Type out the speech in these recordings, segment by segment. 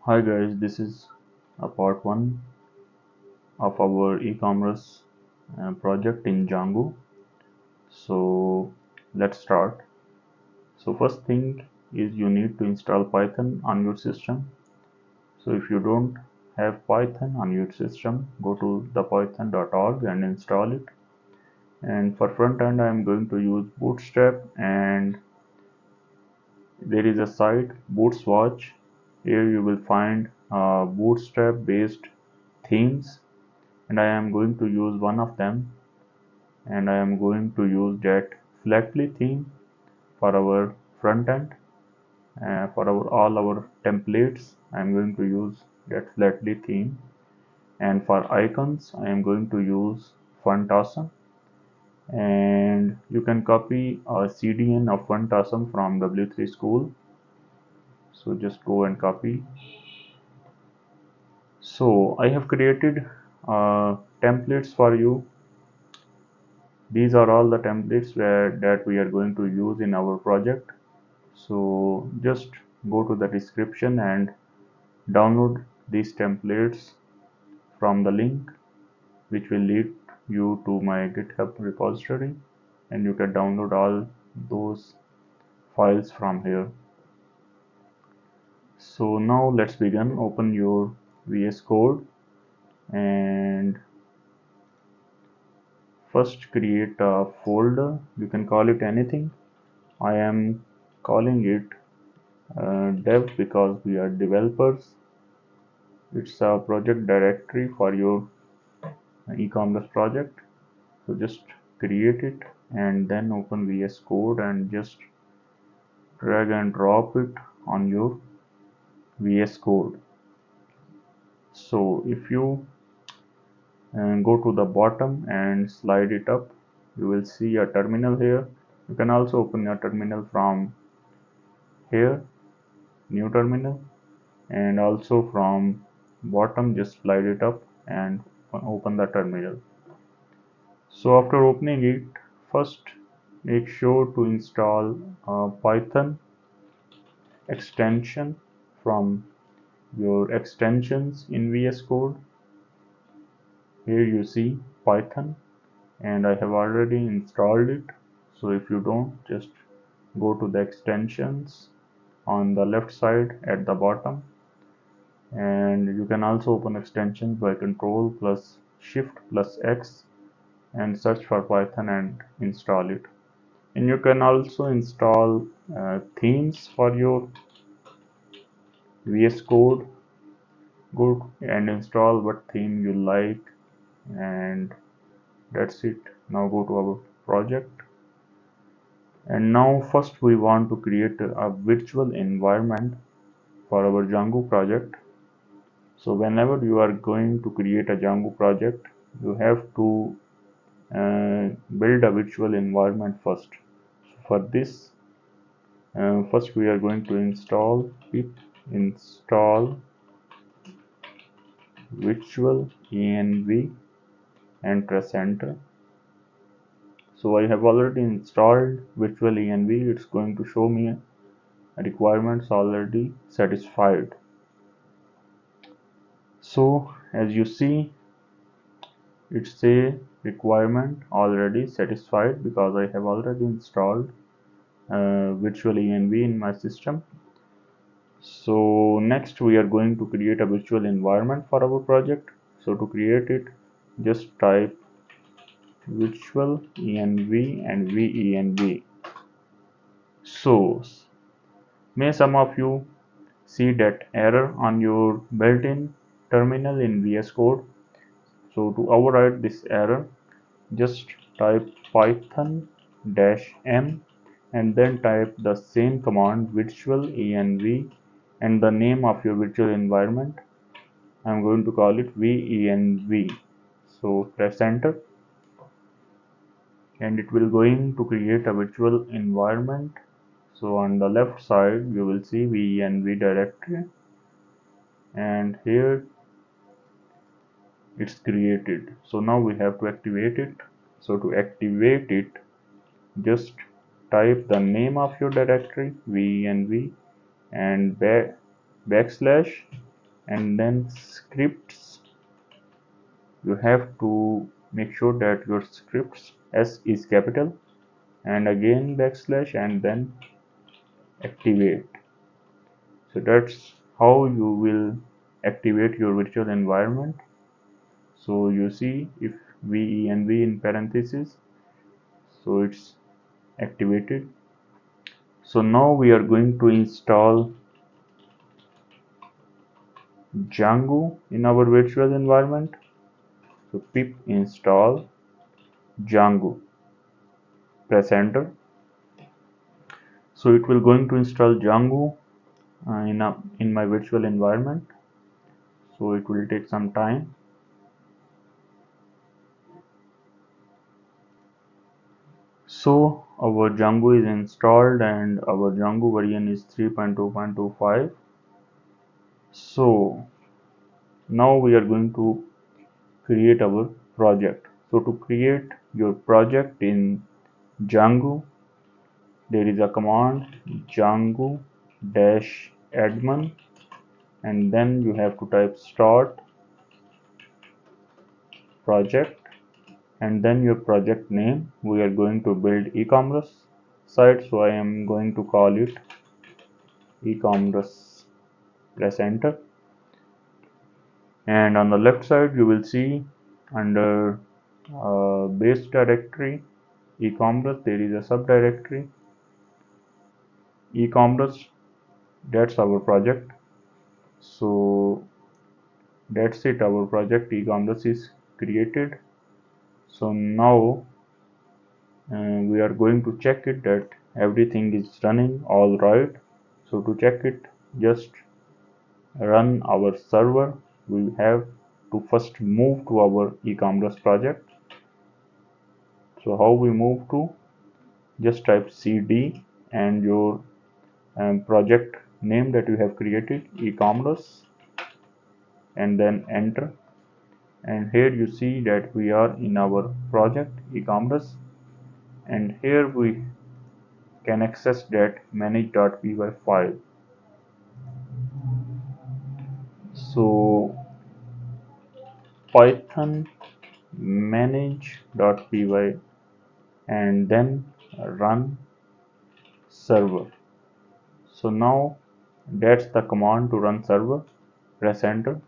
Hi guys, this is a part 1 of our e-commerce project in Django. So let's start. So first thing is you need to install Python on your system. So if you don't have Python on your system, go to the python.org and install it. And for front end, I am going to use bootstrap, and there is a site Bootswatch. Here you will find bootstrap based themes, and I am going to use one of them, and I am going to use that flatly theme for our front end. For all our templates, I am going to use that flatly theme, and for icons I am going to use Awesome. And you can copy a CDN of Awesome from W3 School, so just go and copy. So I have created templates for you. These are all the templates that we are going to use in our project. So just go to the description and download these templates from the link, which will lead you to my GitHub repository, and you can download all those files from here. So now let's begin. Open your VS Code and first create a folder. You can call it anything. I am calling it dev because we are developers. It's a project directory for your e-commerce project. So just create it and then open VS Code and just drag and drop it on your VS Code. So if you go to the bottom and slide it up, you will see a terminal here. You can also open a terminal from here, new terminal, and also from bottom just slide it up and open the terminal. So after opening it, first make sure to install Python extension from your extensions in VS Code. Here you see Python, and I have already installed it. So if you don't, just go to the extensions on the left side at the bottom, and you can also open extensions by Control plus Shift plus X and search for Python and install it. And you can also install themes for your VS Code. Go and install what theme you like, and that's it. Now go to our project, and now first we want to create a virtual environment for our Django project. So whenever you are going to create a Django project, you have to build a virtual environment first. So for this, first we are going to install pip install virtual env and press enter. So I have already installed virtual env. It's going to show me requirements already satisfied. So as you see, it's a requirement already satisfied because I have already installed virtual env in my system. So next we are going to create a virtual environment for our project. So to create it, just type virtual env and venv. So may some of you see that error on your built-in terminal in VS Code. So to override this error, just type python -m and then type the same command virtual env and the name of your virtual environment. I'm going to call it venv. So press enter, and it will going to create a virtual environment. So on the left side you will see venv directory, and here it's created. So now we have to activate it. So to activate it, just type the name of your directory venv and backslash and then scripts. You have to make sure that your scripts S is capital, and again backslash, and then activate. So that's how you will activate your virtual environment. So you see, if venv in parentheses, so it's activated. So now we are going to install Django in our virtual environment. So pip install Django, press enter. So it will going to install Django in my virtual environment. So it will take some time. So our Django is installed and our Django version is 3.2.25. So now we are going to create our project. So to create your project in Django, there is a command django-admin, and then you have to type start project and then your project name. We are going to build e-commerce site, so I am going to call it e-commerce. Press enter, and on the left side you will see under base directory e-commerce there is a subdirectory e-commerce. That's our project. So that's it, our project e-commerce is created. So now we are going to check it that everything is running all right. So to check it, just run our server. We have to first move to our e-commerce project. So how we move to, just type cd and your project name that you have created, e-commerce, and then enter. And here you see that we are in our project e-commerce, and here we can access that manage.py file. So python manage.py and then run server. So now that's the command to run server. Press enter,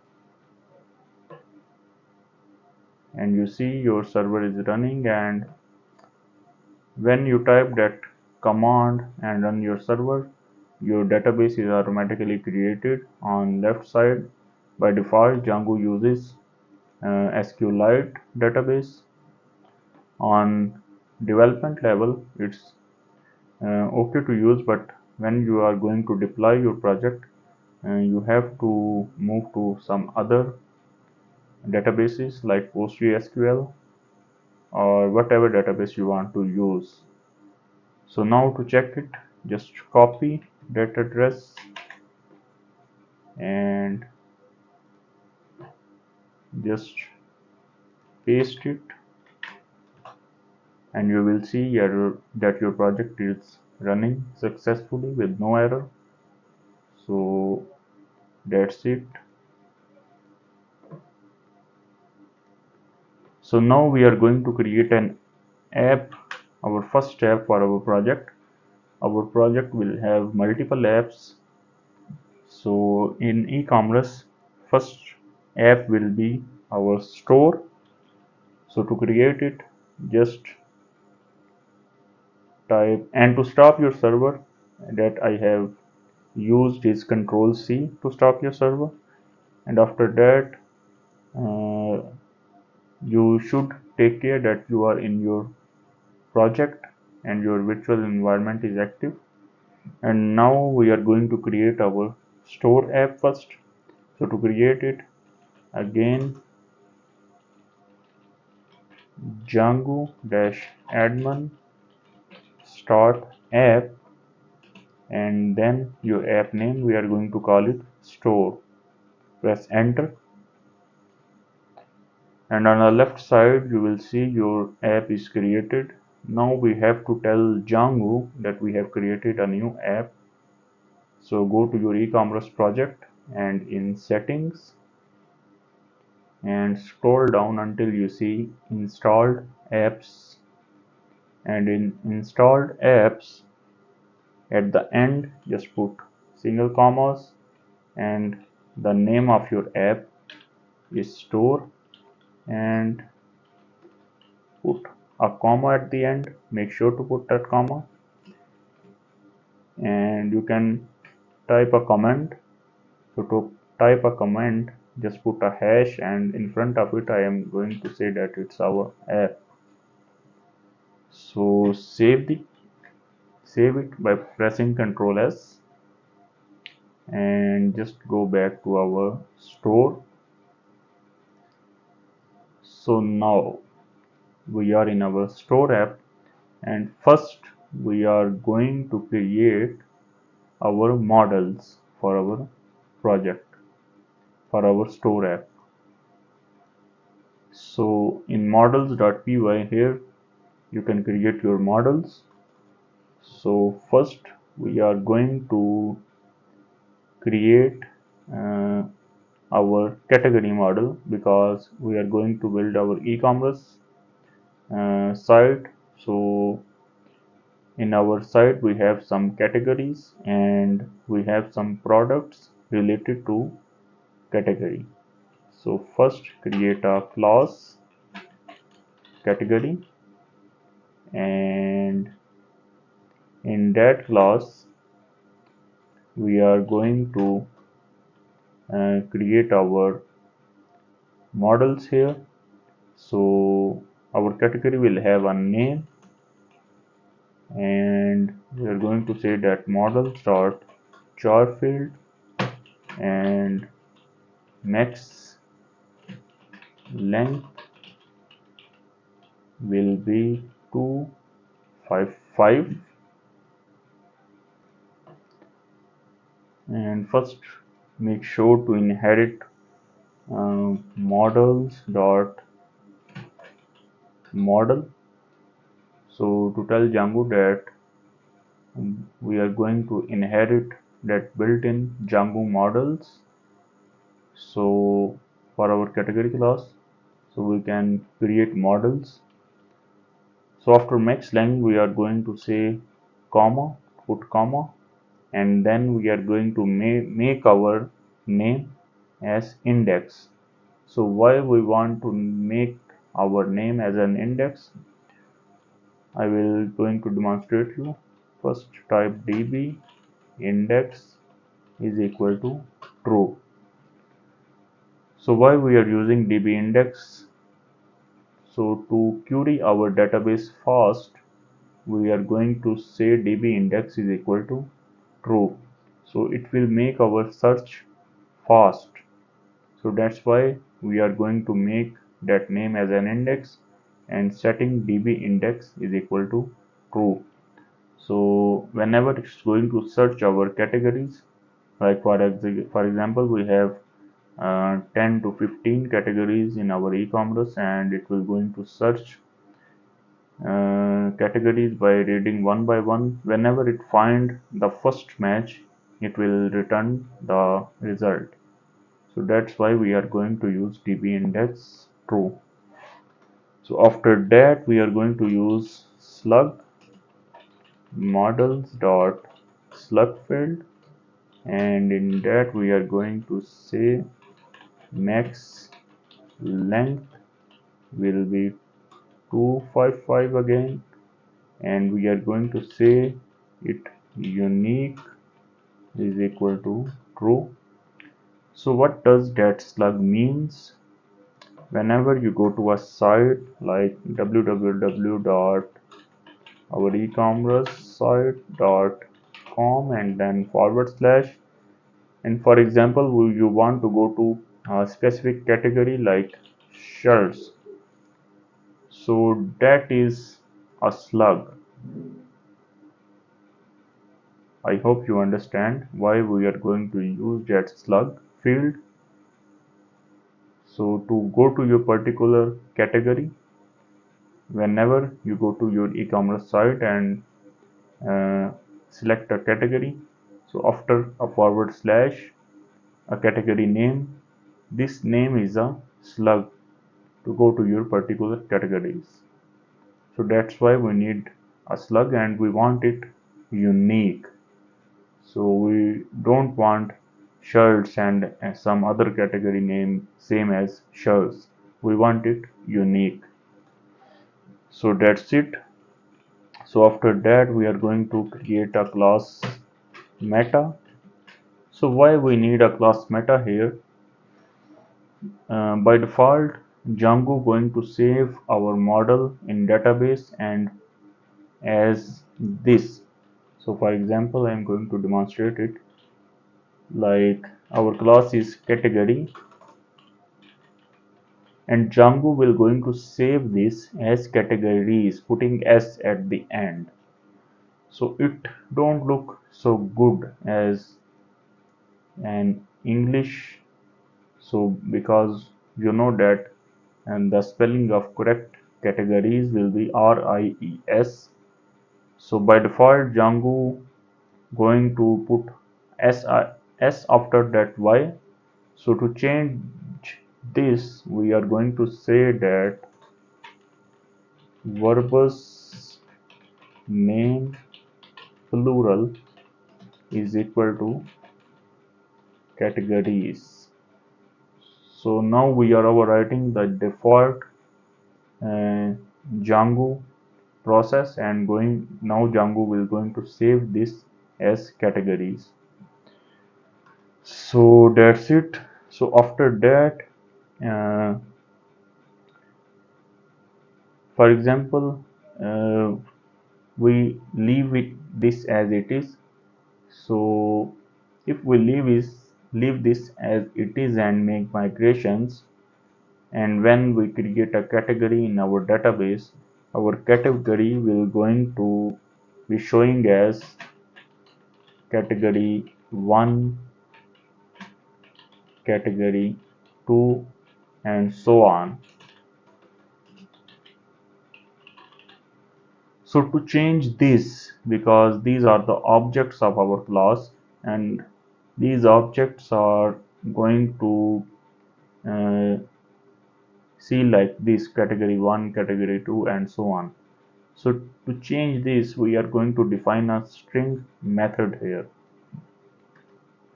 and you see your server is running. And when you type that command and run your server, your database is automatically created on left side. By default, Django uses SQLite database. On development level, it's okay to use, but when you are going to deploy your project, you have to move to some other databases like PostgreSQL or whatever database you want to use. So now to check it, just copy that address and just paste it, and you will see that your project is running successfully with no error. So that's it. So now we are going to create an app, our first app for our project. Our project will have multiple apps. So in e-commerce, first app will be our store. So to create it, just type, and to stop your server, that I have used is Control C to stop your server. And after that, you should take care that you are in your project and your virtual environment is active. And now we are going to create our store app first. So to create it, again django-admin start app, and then your app name, we are going to call it store. Press enter, and on the left side you will see your app is created. Now we have to tell Django that we have created a new app. So go to your e-commerce project and in settings, and scroll down until you see installed apps, and in installed apps at the end just put single commas, and the name of your app is store, and put a comma at the end. Make sure to put that comma, and you can type a comment. So to type a comment, just put a hash, and in front of it I am going to say that it's our app. So save it by pressing Ctrl S, and just go back to our store. So now we are in our store app, and first we are going to create our models for our project, for our store app. So in models.py, here you can create your models. So first we are going to create our category model, because we are going to build our e-commerce site. So in our site we have some categories, and we have some products related to category. So first create a class category, and in that class we are going to create our models here. So our category will have a name, and we are going to say that models dot char field, and max length will be 255, and first make sure to inherit models dot model. So to tell Django that we are going to inherit that built-in Django models, so for our category class, so we can create models. So after max length we are going to say comma, put comma, and then we are going to make our name as index. So why we want to make our name as an index, I will going to demonstrate you. First type db index is equal to true. So why we are using db index? So to query our database fast, we are going to say db index is equal to true. So it will make our search fast. So that's why we are going to make that name as an index, and setting db index is equal to true. So whenever it's going to search our categories, like for example we have 10 to 15 categories in our e-commerce, and it will going to search categories by reading one by one. Whenever it find the first match, it will return the result. So that's why we are going to use db index true. So after that we are going to use slug models dot slug field, and in that we are going to say max length will be 255 again, and we are going to say it unique is equal to true. So what does that slug means? Whenever you go to a site like www.ourecommerce-site.com and then /, and for example you want to go to a specific category like shirts, so that is a slug. I hope you understand why we are going to use that slug field. So to go to your particular category, whenever you go to your e-commerce site and select a category, so after a /, a category name. This name is a slug to go to your particular categories. So that's why we need a slug and we want it unique. So we don't want shirts and some other category name same as shirts. We want it unique. So that's it. So after that we are going to create a class meta. So why we need a class meta here? By default, Django going to save our model in database and as this. So for example, I'm going to demonstrate it like our class is category and Django will going to save this as categories putting s at the end. So it don't look so good as an English. So because you know that and the spelling of correct categories will be RIES. So by default Django going to put S after that Y. So to change this we are going to say that verbose name plural is equal to categories. So now we are overwriting the default uh, Django process and going now Django will going to save this as categories. So that's it. So after that uh, for example we leave this as it is. So if we leave this as it is and make migrations, and when we create a category in our database, our category will going to be showing as category 1, category 2 and so on. So to change this, because these are the objects of our class and these objects are going to uh, see like this category 1, category 2 and so on. So to change this we are going to define a string method here.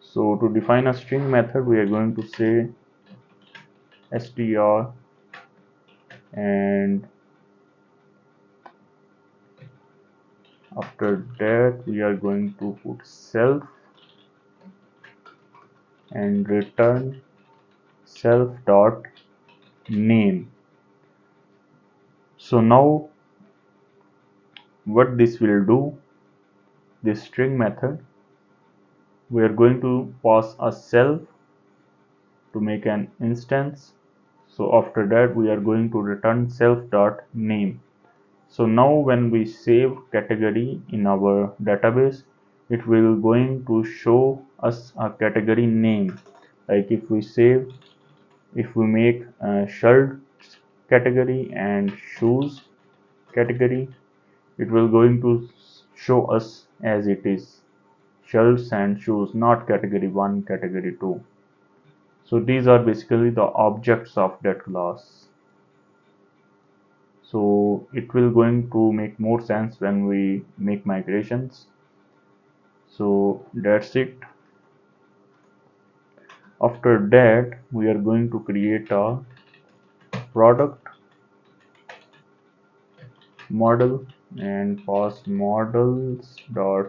So to define a string method we are going to say str and after that we are going to put self and return self dot name. So now what this will do, this string method, we are going to pass a self to make an instance. So after that we are going to return self dot name. So now when we save category in our database, it will going to show us a category name. Like if we save, if we make a shirt category and shoes category, it will going to show us as it is shirts and shoes, not category 1, category 2. So these are basically the objects of that class. So it will going to make more sense when we make migrations. So that's it. After that we are going to create a product model and pass models dot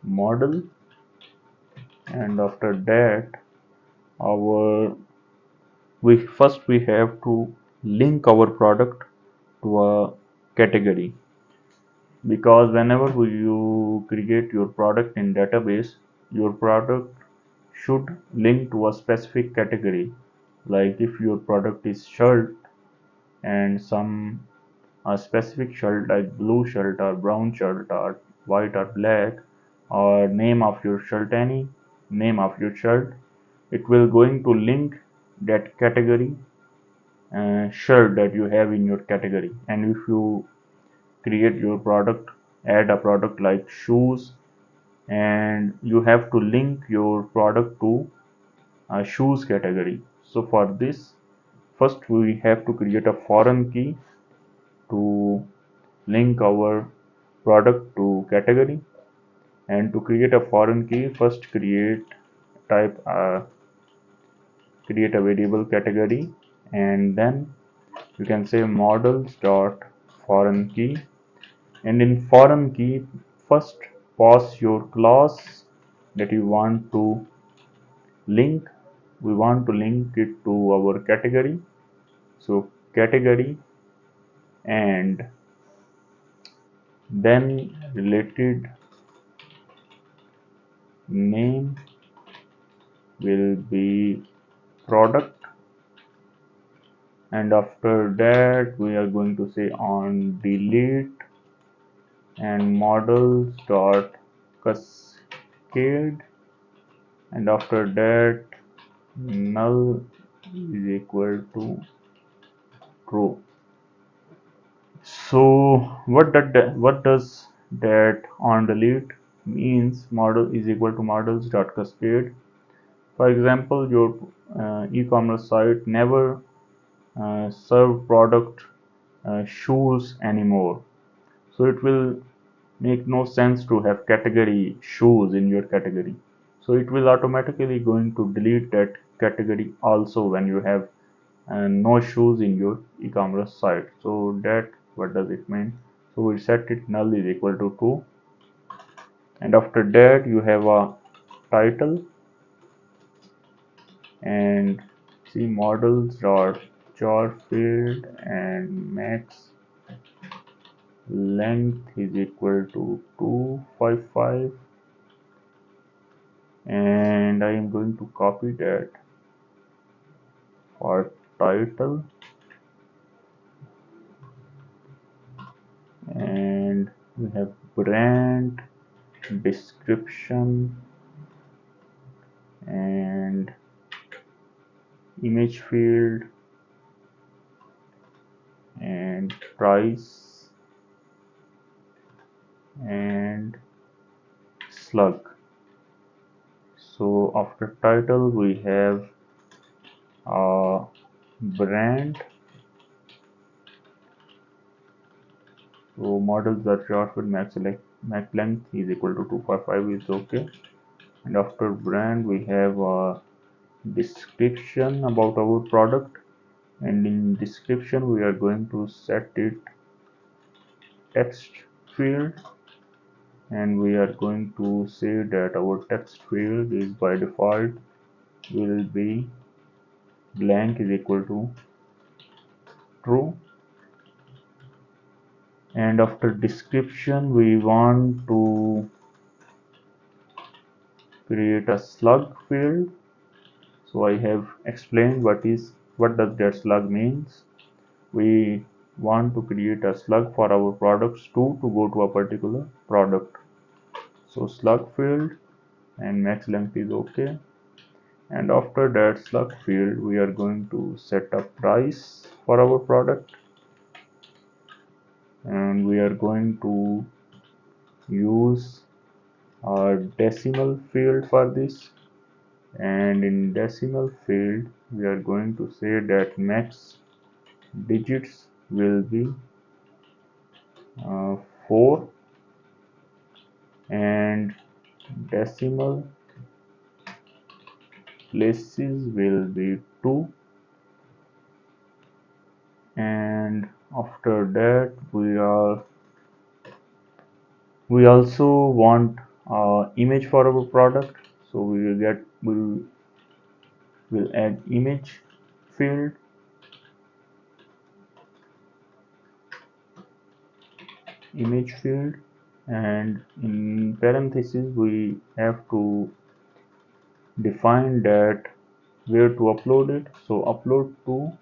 model, and after that our we have to link our product to a category, because whenever you create your product in database, your product should link to a specific category. Like if your product is shirt and some a specific shirt like blue shirt or brown shirt or white or black, or name of your shirt, any name of your shirt, it will going to link that category shirt that you have in your category. And if you create your product, add a product like shoes, and you have to link your product to shoes category. So for this, first we have to create a foreign key to link our product to category. And to create a foreign key, first create a variable category, and then you can say models dot foreign key. And in foreign key, first pass your class that you want to link. We want to link it to our category, so category, and then related name will be product. And after that we are going to say on delete and models dot cascade, and after that null is equal to true. So what does that on delete means? Model is equal to models dot cascade. For example, your e-commerce site never serve product shoes anymore, so it will make no sense to have category shoes in your category. So it will automatically going to delete that category also when you have no shoes in your e-commerce site. So that, what does it mean? So we set it null is equal to true, and after that you have a title, and see models dot char field and max length is equal to 255, and I am going to copy that for title, and we have brand description and image field and price and slug. So after title we have a brand. So models that short with max length is equal to 255 is okay. And after brand we have a description about our product, and in description we are going to set it text field, and we are going to say that our text field is by default will be blank is equal to true. And after description we want to create a slug field. So I have explained what does that slug means. We want to create a slug for our products to go to a particular product. So slug field and max length is okay. And after that slug field we are going to set a price for our product, and we are going to use a decimal field for this. And in decimal field we are going to say that max digits will be 4, and decimal places will be 2. And after that we also want image for our product, so we will add image field, and in parentheses we have to define that where to upload it. So upload to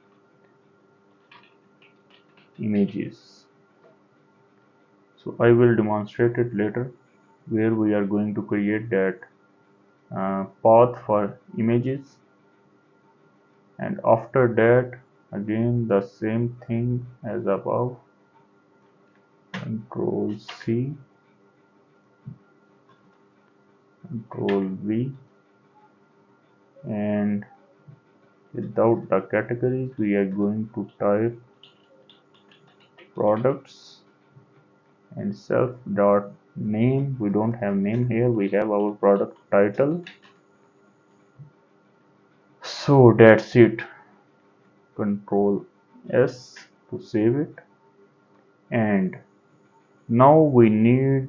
images. So I will demonstrate it later, where we are going to create that path for images. And after that again the same thing as above, control C, control V, and without the categories, we are going to type products and self dot name. We don't have name here, we have our product title. So that's it. Control S to save it. And now we need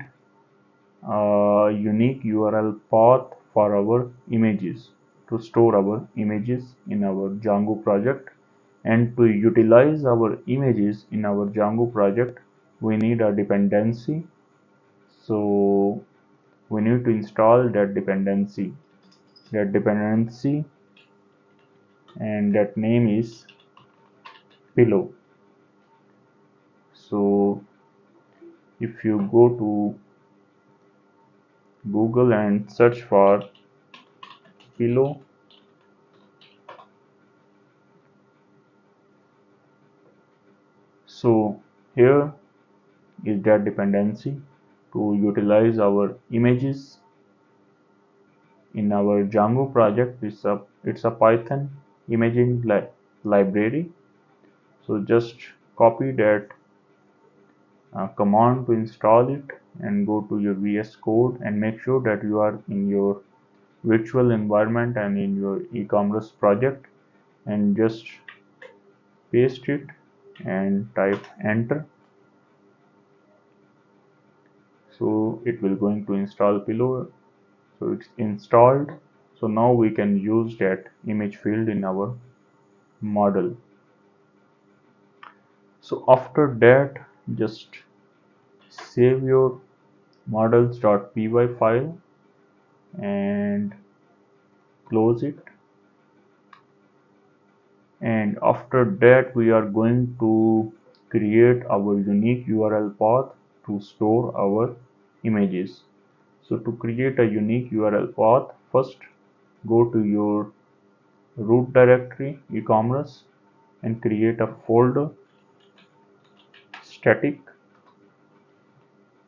a unique URL path for our images, to store our images in our Django project. And to utilize our images in our Django project, we need a dependency. So we need to install that dependency. And that name is pillow. So if you go to Google and search for pillow, so here is that dependency to utilize our images in our Django project. It's a Python imaging library. So just copy that command to install it and go to your VS Code and make sure that you are in your virtual environment and in your e-commerce project, and just paste it and type enter. So it will going to install pillow. So it's installed. So now we can use that image field in our model. So after that, just save your models.py file and close it. And after that, we are going to create our unique URL path to store our images. So to create a unique URL path, first go to your root directory e-commerce and create a folder static,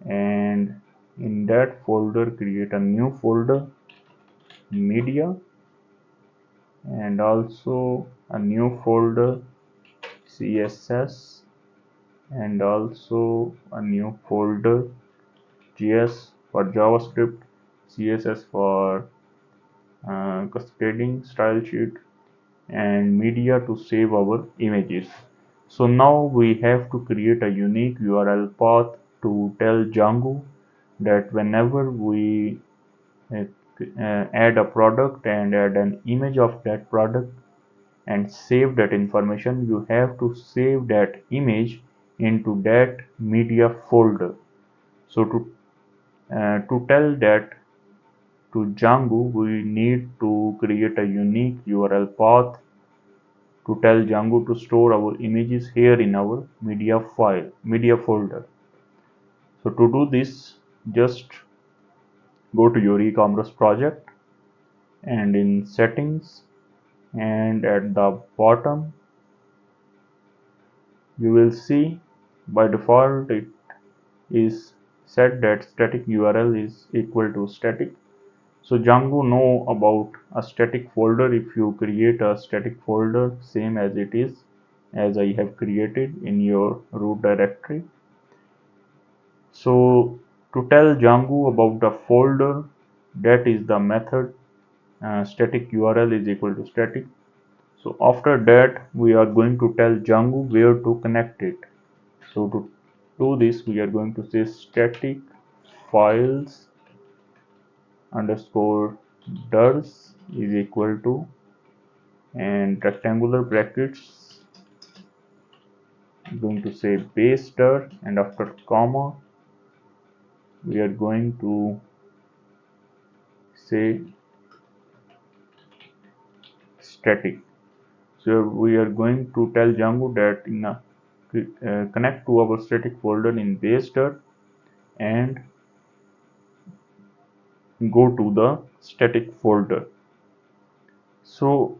and in that folder create a new folder media, and also a new folder CSS, and also a new folder JS for JavaScript, CSS for cascading style sheet, and media to save our images. So now we have to create a unique URL path to tell Django that whenever we add a product and add an image of that product and save that information, you have to save that image into that media folder. So to tell that to Django, we need to create a unique URL path to tell Django to store our images here in our media folder. So to do this, just go to your e-commerce project and in settings, and at the bottom you will see by default it is set that static URL is equal to static. So Django know about a static folder if you create a static folder same as it is as I have created in your root directory. So to tell Django about the folder, that is the method static URL is equal to static. So after that, we are going to tell Django where to connect it. So to do this, we are going to say static files underscore ders is equal to, and rectangular brackets, going to say base dir, and after comma we are going to say static. So we are going to tell Django that connect to our static folder in base dir and go to the static folder. So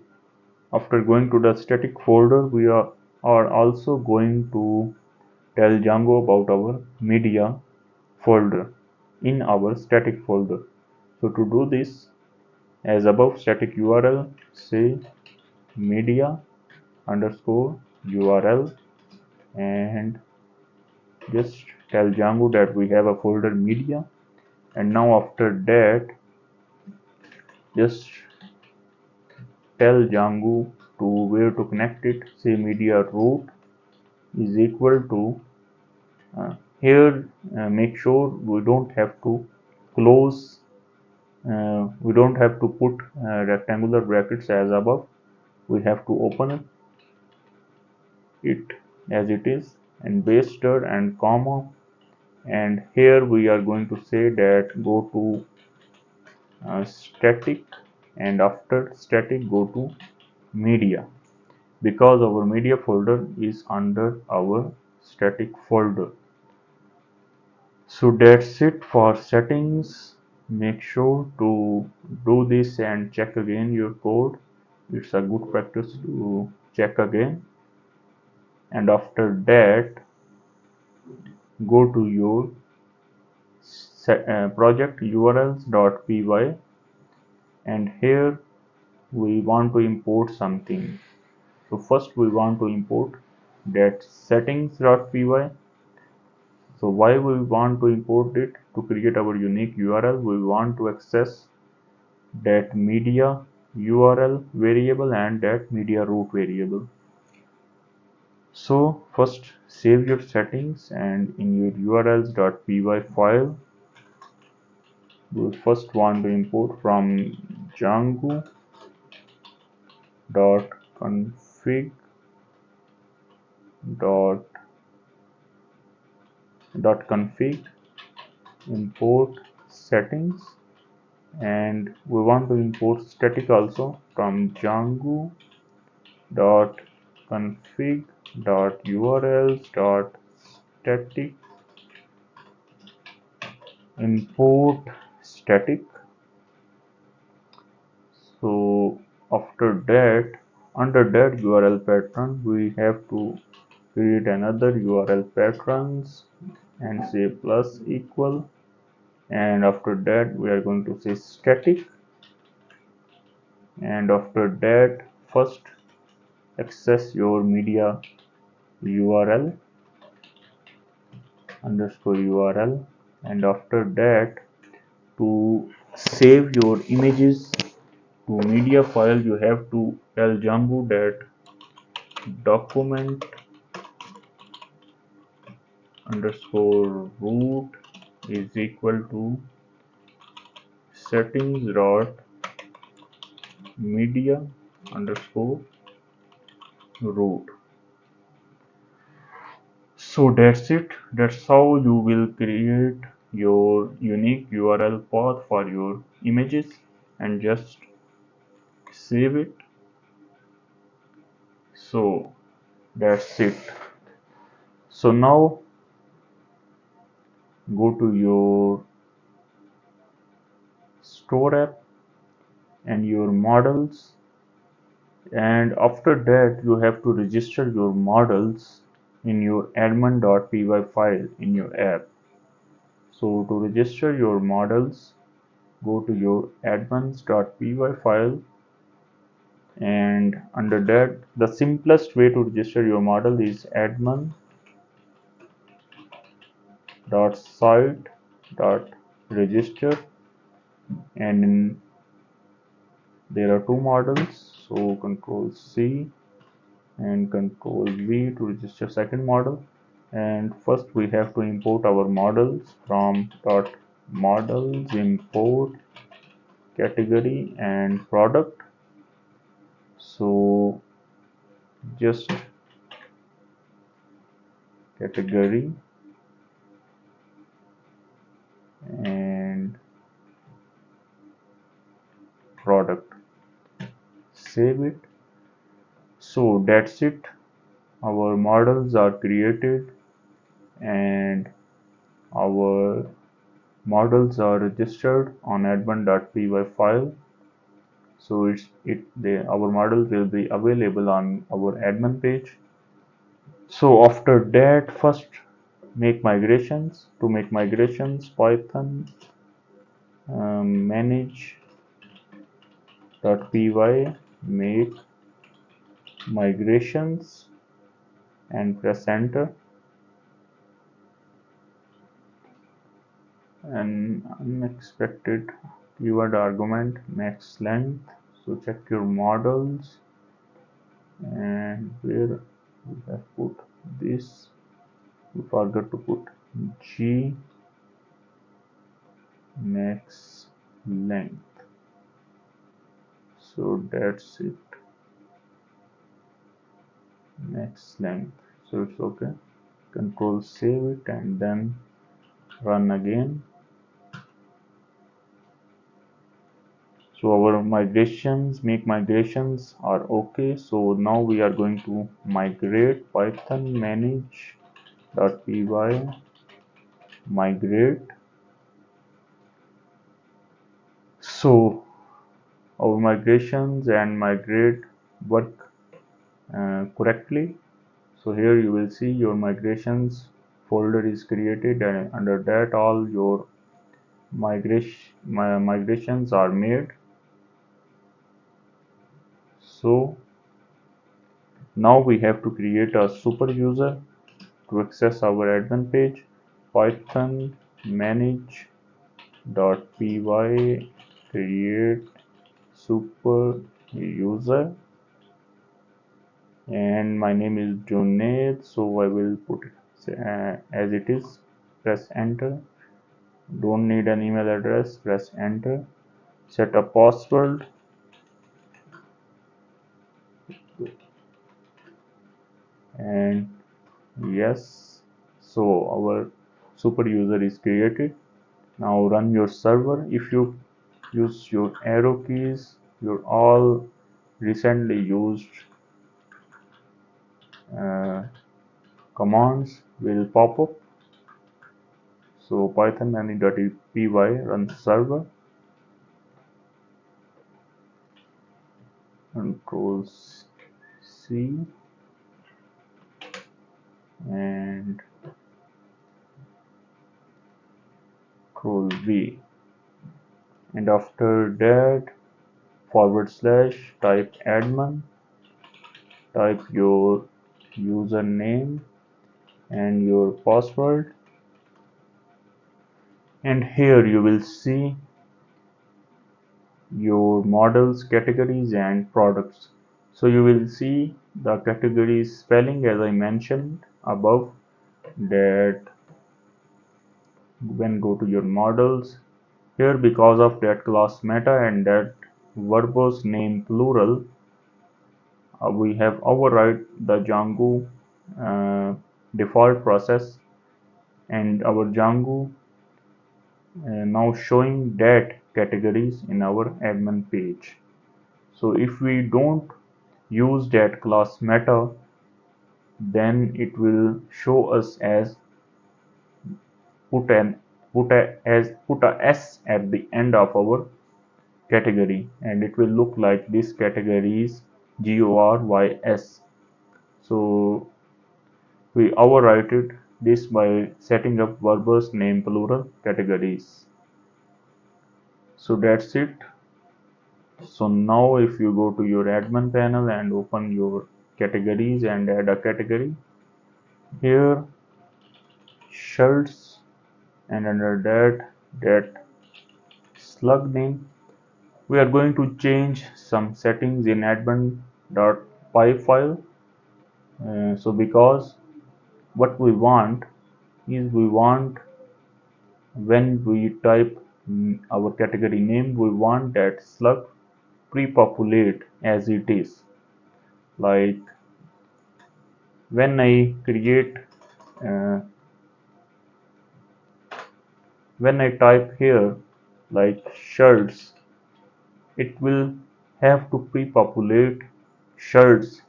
after going to the static folder, we are also going to tell Django about our media folder in our static folder. So to do this, as above, static URL say media underscore URL, and just tell Django that we have a folder media. And now after that, just tell Django to where to connect it. Say media root is equal to here. Make sure we don't have to close. We don't have to put rectangular brackets as above. We have to open it as it is, and baster and comma. And here we are going to say that go to static, and after static go to media, because our media folder is under our static folder. So that's it for settings. Make sure to do this and check again your code. It's a good practice to check again. And after that, go to your project urls.py, and here we want to import something. So first we want to import that settings.py. So why we want to import it? To create our unique URL, we want to access that media URL variable and that media root variable. So first save your settings, and in your urls.py file, we first want to import from django.config config import settings, and we want to import static also from django.config.urls.static import static. So after that, under that URL pattern, we have to create another URL patterns and say plus equal, and after that we are going to say static, and after that first access your media URL underscore URL, and after that to save your images to media file, you have to tell Django that document underscore root is equal to settings dot media underscore root. So that's it. That's how you will create your unique URL path for your images, and just save it. So that's it. So now go to your store app and your models, and after that you have to register your models in your admin.py file in your app. So to register your models, go to your admins.py file, and under that the simplest way to register your model is admin.site.register, and there are two models, so control C and control V to register second model. And first we have to import our models from models import category and product. So just category and product, save it. So that's it, our models are created and our models are registered on admin.py file. So our models will be available on our admin page. So after that, first make migrations. To make migrations, Python manage.py make migrations and press enter. An unexpected keyword argument max length. So check your models, and where we have put this, we forgot to put G max length. So that's it, max length. So it's okay. Control save it and then run again. So our make migrations are okay. So now we are going to migrate python manage.py migrate. So our migrations and migrate work correctly. So here you will see your migrations folder is created, and under that all your migrations are made. So now we have to create a super user to access our admin page. Python manage.py create super user, and my name is Junaid, so I will put it as it is. Press enter. Don't need an email address. Press enter. Set a password, and yes. So our super user is created. Now run your server. If you use your arrow keys, your all recently used uh, commands will pop up. So python manage.py run server, control C and control V, and after that / type admin, type your username and your password, and here you will see your models, categories and products. So you will see the categories spelling as I mentioned above, that when go to your models here, because of that class meta and that verbose name plural, we have override the Django default process, and our Django now showing that categories in our admin page. So if we don't use that class meta, then it will show us as put an put a s at the end of our category, and it will look like this category is GORYS. So we overwrite this by setting up verbose name plural categories. So that's it. So now if you go to your admin panel and open your categories and add a category, here shirts, and under that slug name, we are going to change some settings in admin.py file. So because what we want is, we want when we type our category name, we want that slug pre-populate as it is. Like when I create uh, when I type here like shirts, it will have to pre-populate shirts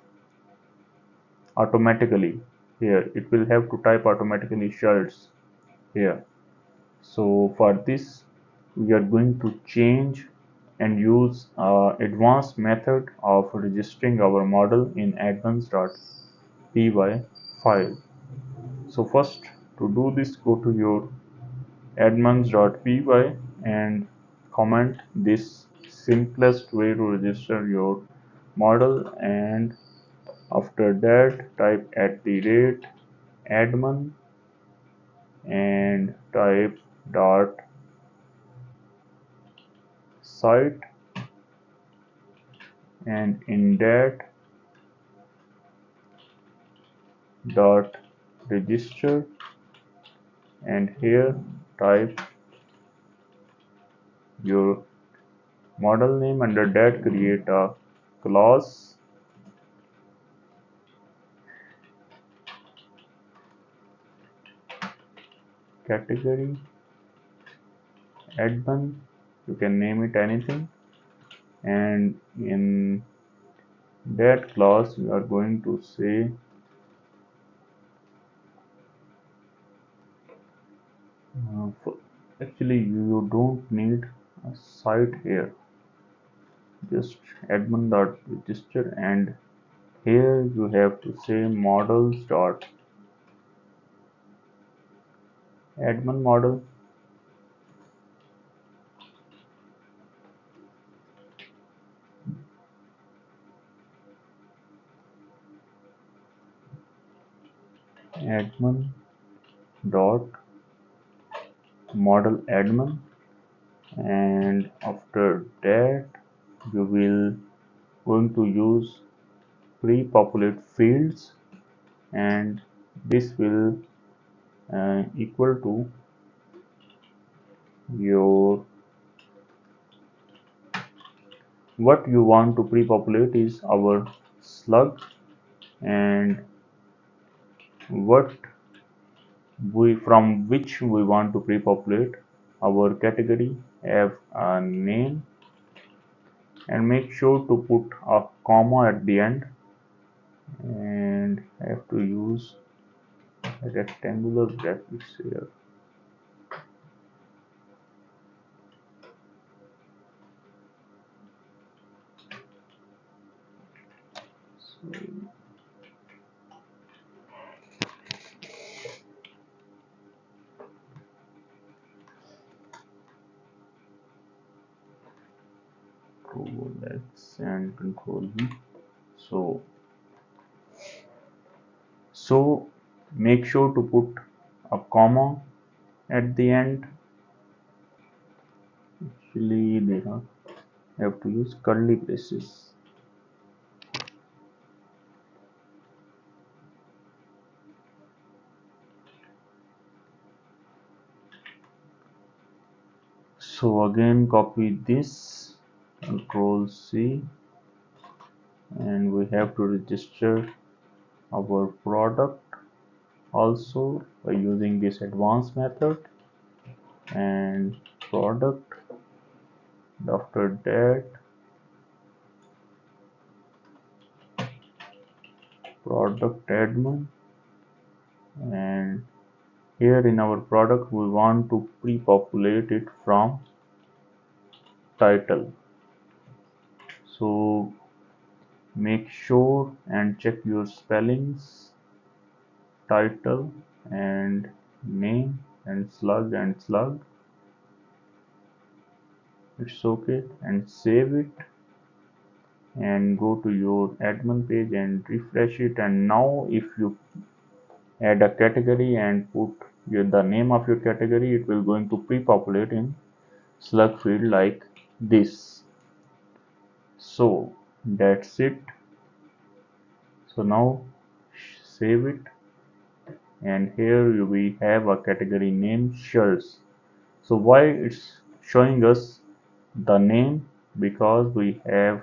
automatically. Here it will have to type automatically shirts here. So for this we are going to change and use advanced method of registering our model in advanced.py file. So first, to do this, go to your admins.py and comment this simplest way to register your model, and After that, type @admin and type dot site, and in that dot register, and here type your model name. Under that, create a class category admin. You can name it anything, and in that class we are going to say actually you don't need a site here, just admin dot register, and here you have to say models dot admin model, admin dot model admin, and after that you will going to use pre-populate fields, and this will equal to your what you want to pre-populate is our slug, and what we from which we want to pre-populate our category have a name, and make sure to put a comma at the end, and have to use rectangular brackets here. Control X and Control V. So make sure to put a comma at the end. Actually, they have to use curly braces. So again, copy this, Control C, and we have to register our product also by using this advanced method, and product. After that, product admin, and here in our product we want to pre-populate it from title. So make sure and check your spellings, title and name and slug, it's okay, and save it and go to your admin page and refresh it. And now if you add a category and put the name of your category, it will going to pre-populate in slug field like this. So that's it. So now save it, and here we have a category name shirts. So why it's showing us the name? Because we have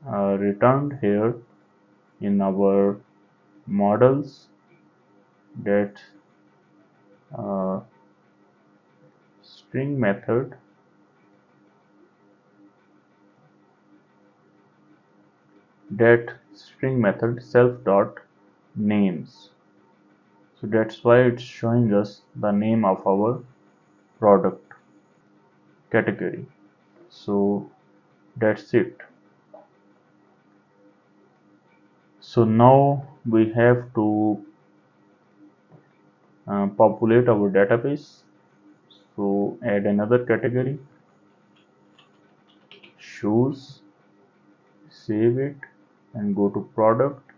returned here in our models that uh, string method self dot names. So that's why it's showing us the name of our product category. So that's it. So now we have to populate our database. So add another category, shoes, save it, and go to product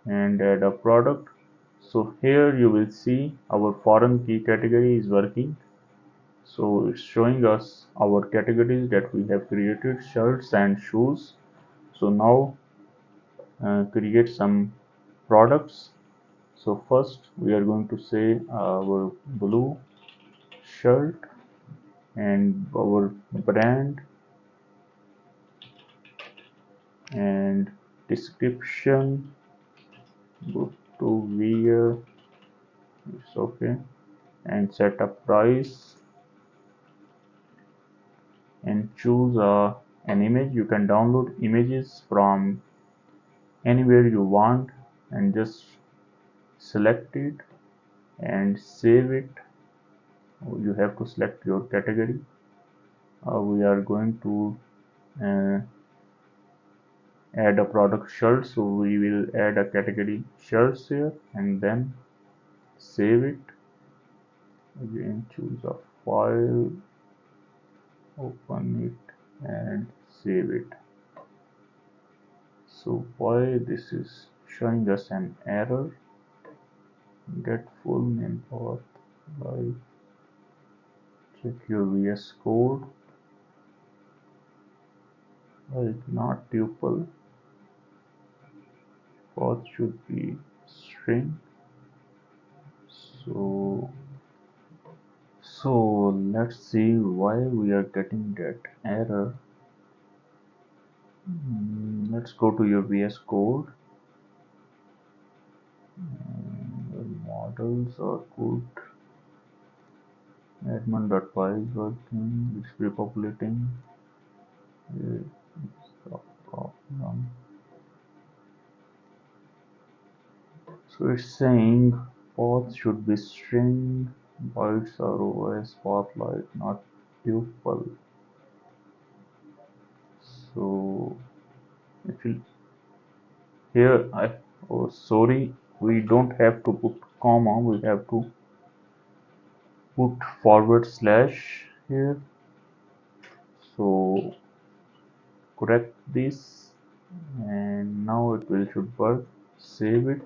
and add a product. So here you will see our foreign key category is working. So it's showing us our categories that we have created, shirts and shoes. So now create some products. So first we are going to say our blue shirt and our brand and description, go to wear, it's okay, and set a price and choose an image. You can download images from anywhere you want and just select it and save it. You have to select your category. We are going to uh, add a product shirt, so we will add a category shirts here and then save it. Again choose a file, open it and save it. So why this is showing us an error? Get full name path by check your VS code, like not tuple, path should be string. So let's see why we are getting that error. Let's go to your VS code. The models are good. Admin.py is working. It's repopulating. It's the problem. So it's saying path should be string, bytes are OS pathlight, not tuple. So if you here oh sorry, we don't have to put comma, we have to put forward slash here. So correct this and now it will should work. Save it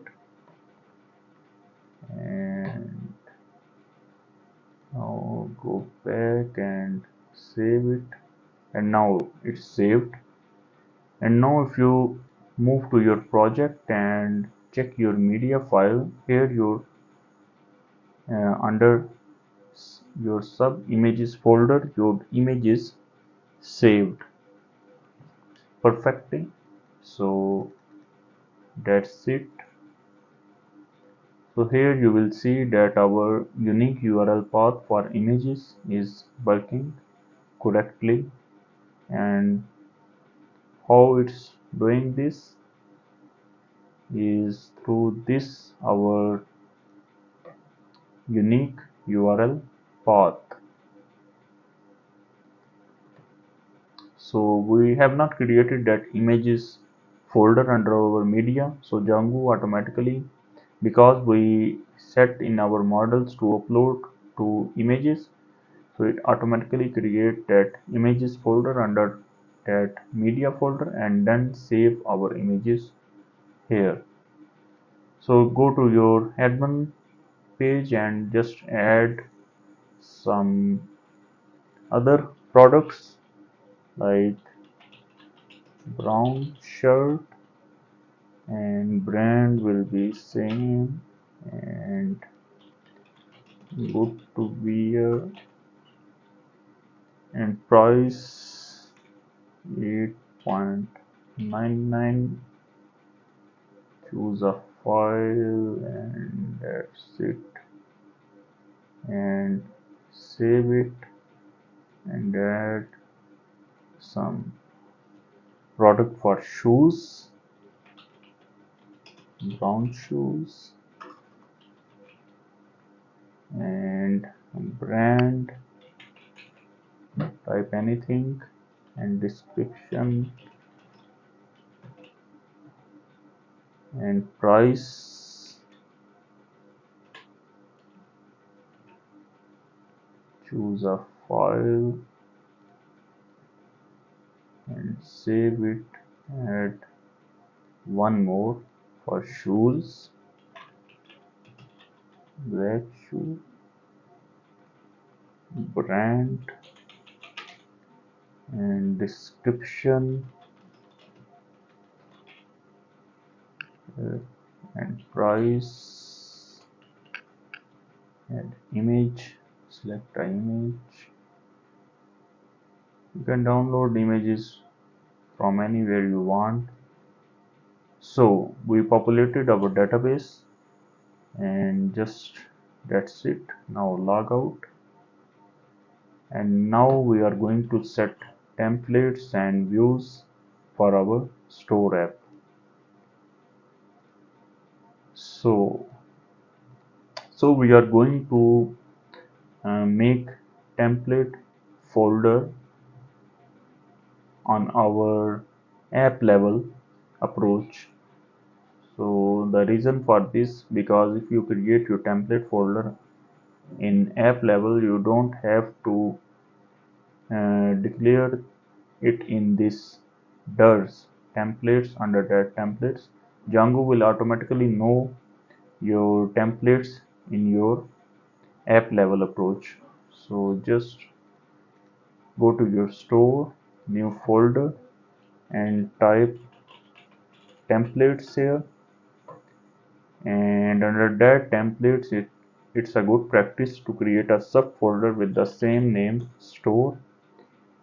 and now go back and save it and now it's saved. And now if you move to your project and check your media file, here your under your sub images folder, your image is saved perfectly. So that's it. So here you will see that our unique URL path for images is working correctly. And how it's doing this is through this our unique URL path. So we have not created that images folder under our media. So Django automatically, because we set in our models to upload to images, so it automatically create that images folder under that media folder and then save our images here. So go to your admin page and just add some other products like brown shirt and brand will be same and good to wear and price 8.99. choose a file and that's it and save it and add some product for shoes, brown shoes and brand, type anything and description and price, choose a file and save it, add one more for shoes, black shoe, brand and description uh, and price and image. Select an image. You can download images from anywhere you want. So we populated our database and just that's it. Now log out, and now we are going to set templates and views for our store app. So we are going to make template folder on our app level approach. So the reason for this, because if you create your template folder in app level, you don't have to declare it in this DIRs templates. Under that templates, Django will automatically know your templates in your app level approach. So just go to your store, new folder, and type templates here, and under that templates, it's a good practice to create a subfolder with the same name, store,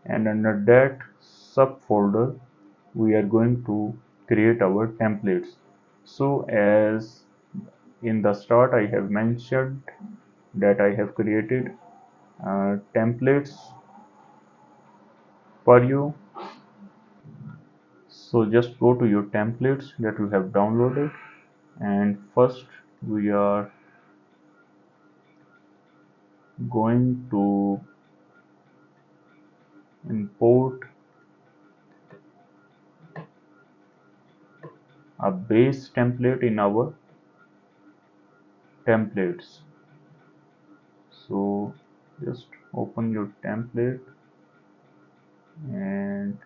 and under that subfolder we are going to create our templates. So as in the start I have mentioned that I have created templates for you. So just go to your templates that you have downloaded, and first we are going to import a base template in our templates. So just open your template and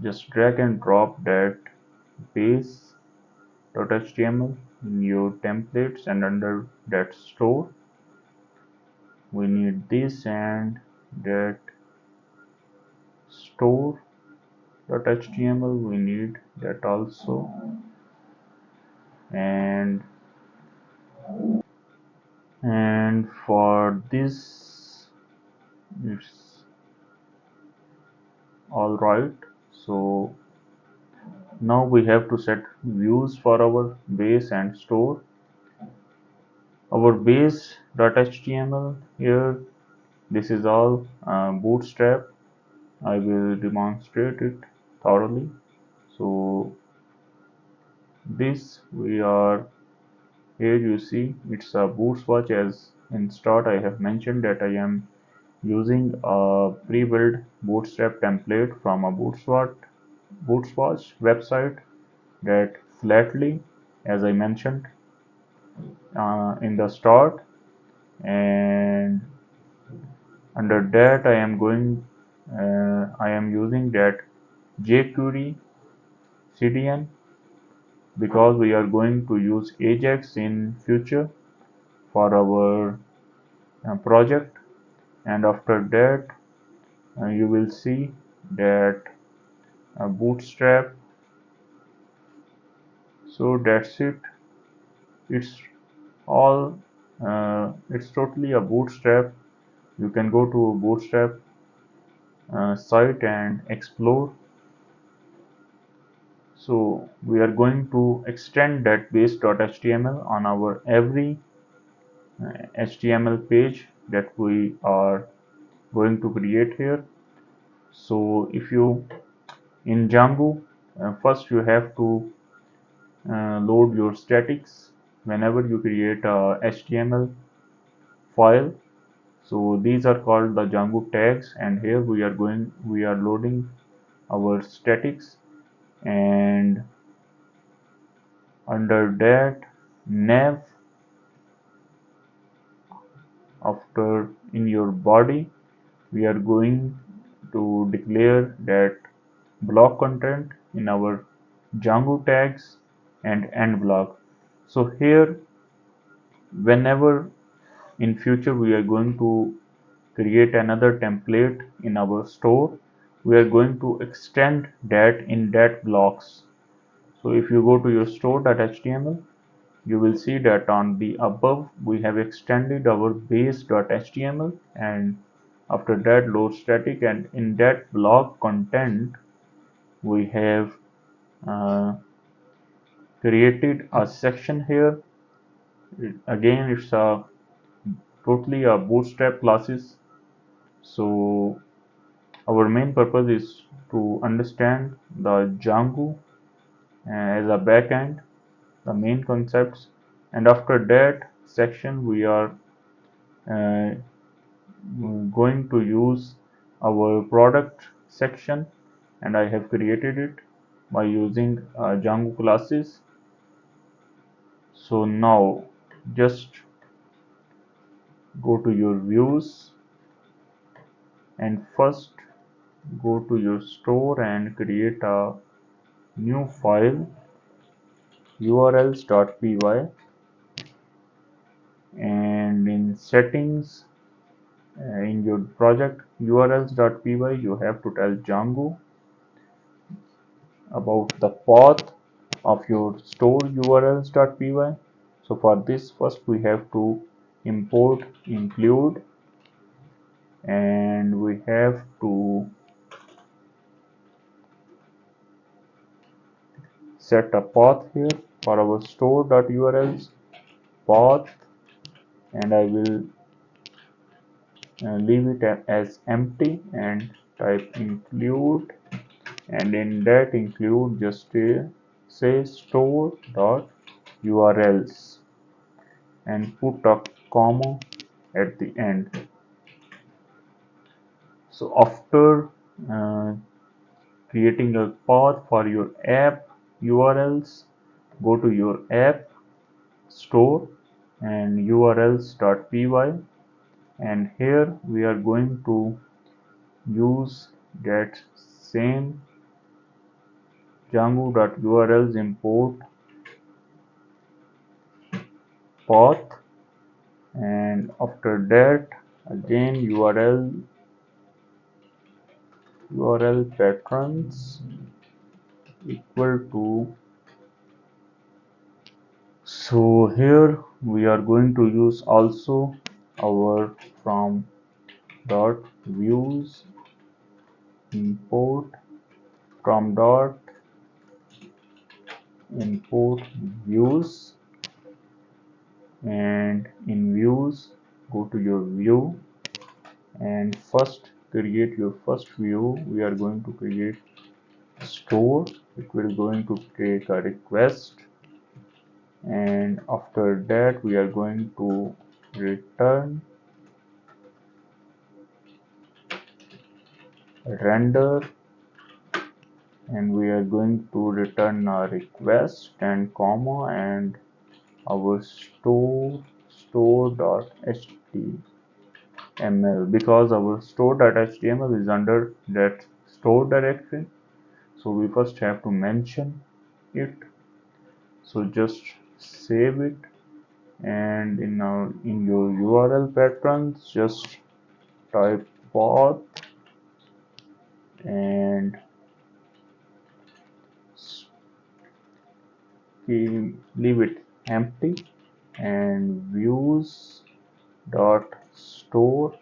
just drag and drop that base.html in your templates, and under that store we need this, and that store.html we need that also, and for this it's all right. So now we have to set views for our base and store. Our base.html here, this is all bootstrap. I will demonstrate it thoroughly. So this we are here, you see it's a bootstrap. As in start I have mentioned that I am using a pre-built bootstrap template from a bootstrap website, that flatly, as I mentioned in the start, and under that I am using that jQuery CDN, because we are going to use ajax in future for our project. And after that you will see that bootstrap. So that's it. It's all it's totally a bootstrap. You can go to bootstrap site and explore. So we are going to extend that base.html on our every HTML page that we are going to create here. So if you in Django, first you have to load your statics whenever you create a HTML file. So these are called the Django tags, and here we are loading our statics, and under that nav, after in your body we are going to declare that block content in our Django tags and end block. So here, whenever in future we are going to create another template in our store, we are going to extend that in that blocks. So if you go to your store.html, you will see that on the above we have extended our base.html, and after that load static, and in that block content we have uh, created a section here. Again, it's a totally a bootstrap classes. So our main purpose is to understand the Django as a backend, the main concepts, and after that section we are uh, going to use our product section, and I have created it by using Django classes. So now just go to your views and first go to your store and create a new file urls.py, and in settings in your project urls.py you have to tell Django about the path of your store urls.py. So for this, first we have to import include, and we have to set a path here for our store.urls path, and I will leave it as empty and type include, and in that include just say store.urls and put a comma at the end. So after uh, creating a path for your app URLs, go to your app store and urls.py, and here we are going to use that same django.urls import path, and after that again url patrons equal to, so here we are going to use also our from dot views import from dot import views, and in views go to your view and first create your first view. We are going to create store. It will going to take a request, and after that we are going to return render, and we are going to return a request and comma and our store.html, because our store.html is under that store directory, so we first have to mention it. So just save it, and in your URL patterns just type path and leave it empty, and views dot store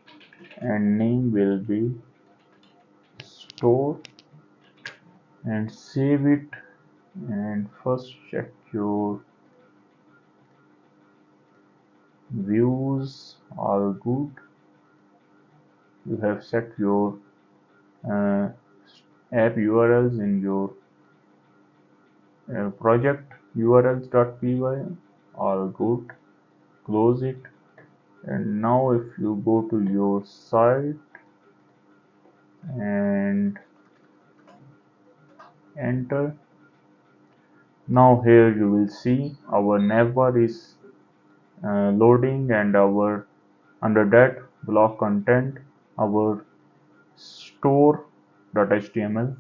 and name will be store, and save it, and first check your views all good. You have set your uh, app URLs in your project urls.py all good. Close it, and now if you go to your site and enter, now here you will see our navbar is loading, and our under that block content our store index.html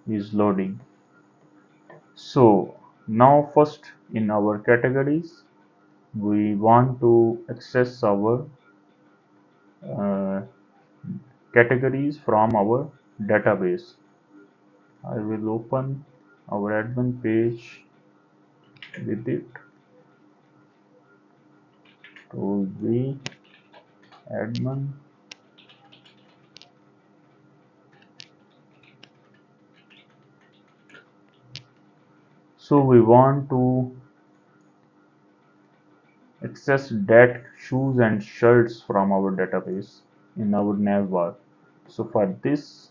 is loading. So now first in our categories, we want to access our uh, categories from our database. I will open our admin page with it to the admin. So we want to access that shoes and shirts from our database in our navbar. So for this,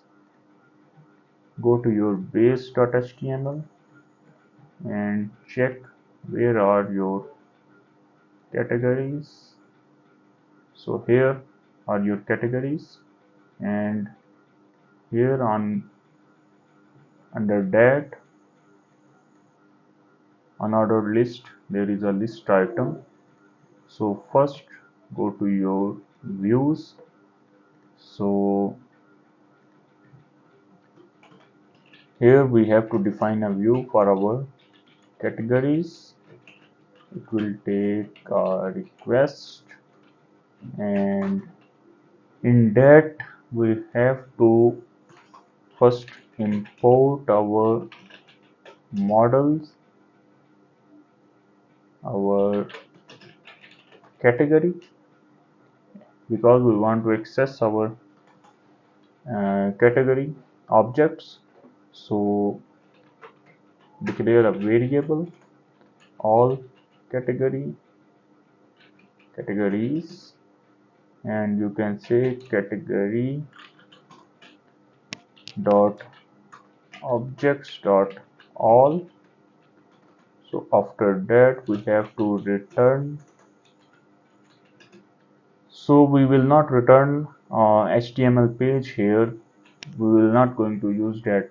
go to your base.html and check where are your categories. So here are your categories, and here on under that unordered list there is a list item. So first go to your views. So here we have to define a view for our categories. It will take a request, and in that we have to first import our models, our category, because we want to access our category objects. So declare a variable all categories, and you can say category dot objects dot all. So after that we have to return. So we will not return HTML page here. We will not going to use that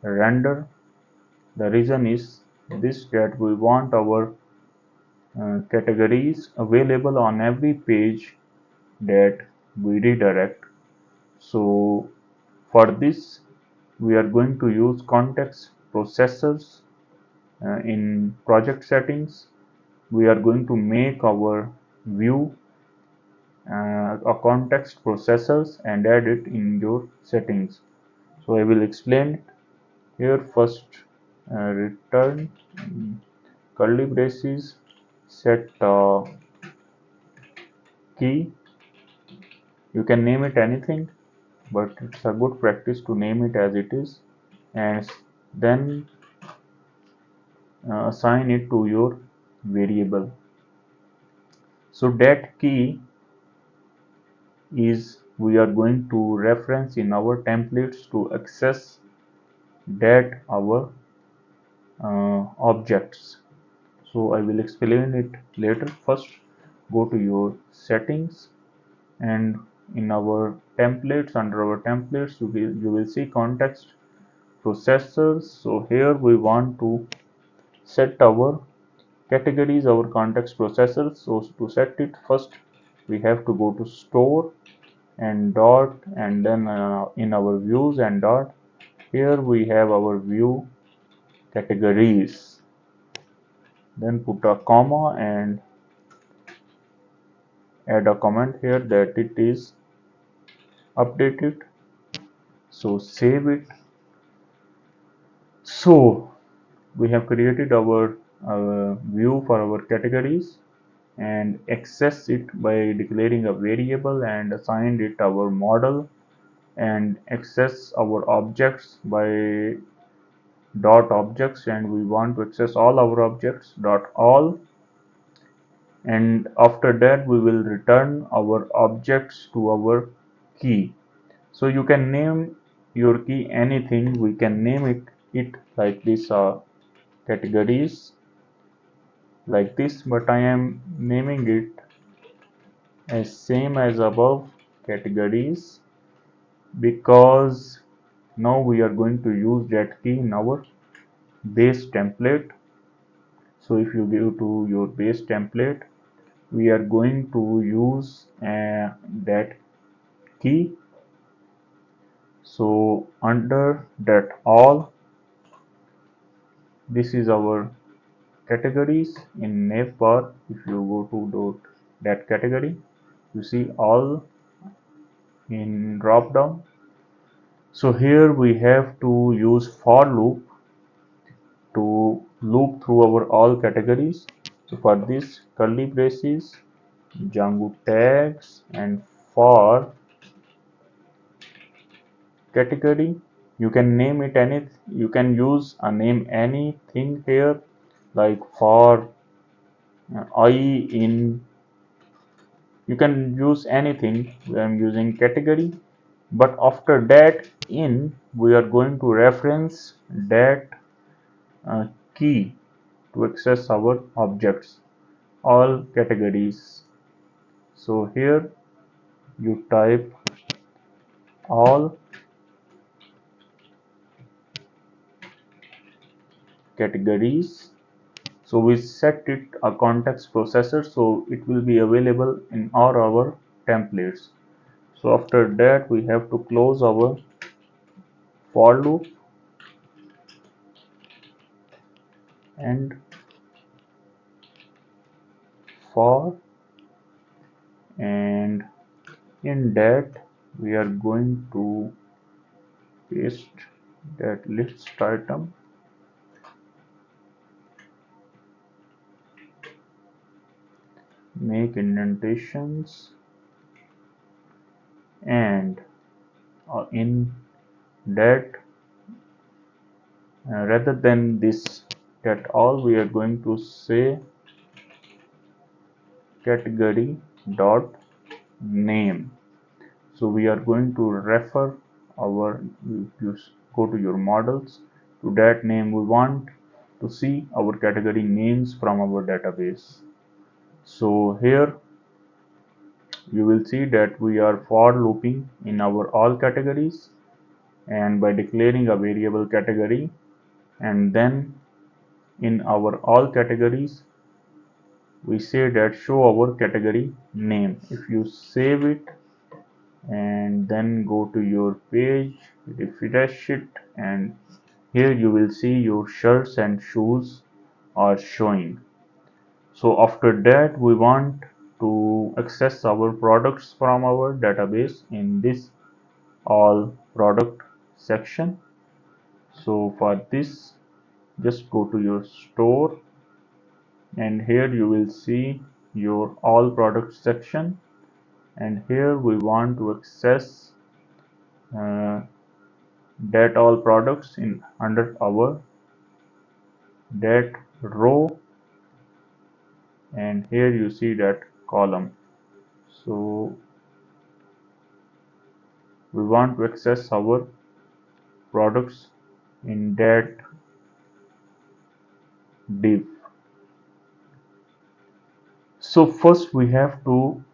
render. The reason is this, that we want our categories available on every page that we redirect. So for this we are going to use context processors. In project settings we are going to make our view a context processors and add it in your settings. So I will explain it here. First return curly braces, set key. You can name it anything, but it's a good practice to name it as it is, and then assign it to your variable. So that key is we are going to reference in our templates to access that our objects. So I will explain it later. First go to your settings, and in our templates, under our templates you will see context processors. So here we want to set our categories, our context processors. So to set it, first we have to go to store and dot, and then in our views and dot, here we have our view categories. Then put a comma and add a comment here that it is updated. So save it. So we have created our view for our categories and access it by declaring a variable and assigned it our model, and access our objects by dot objects, and we want to access all our objects dot all, and after that we will return our objects to our key. So you can name your key anything. We can name it like this, categories like this, but I am naming it as same as above, categories, because now we are going to use that key in our base template. So if you go to your base template, we are going to use that key. So under that all, this is our categories in navbar. If you go to that category, you see all in drop down. So here we have to use for loop to loop through our all categories. So for this, curly braces, Django tags, and for category, you can name it any, you can use a name anything here, like for I in, you can use anything. I'm using category, but after that in, we are going to reference that key to access our objects, all categories. So here you type all categories. So we set it a context processor, so it will be available in all our templates. So after that we have to close our for loop and for, and in that we are going to paste that list item, make indentations, and in that rather than this that all, we are going to say category dot name. So we are going to refer our, you go to your models, to that name we want to see our category names from our database. So here you will see that we are for looping in our all categories, and by declaring a variable category, and then in our all categories we say that show our category name. If you save it and then go to your page, refresh it, and here you will see your shirts and shoes are showing. So after that we want to access our products from our database in this all product section. So for this, just go to your store, and here you will see your all products section, and here we want to access uh, that all products in under our that row, and here you see that column. So we want to access our products in that div. So first we have to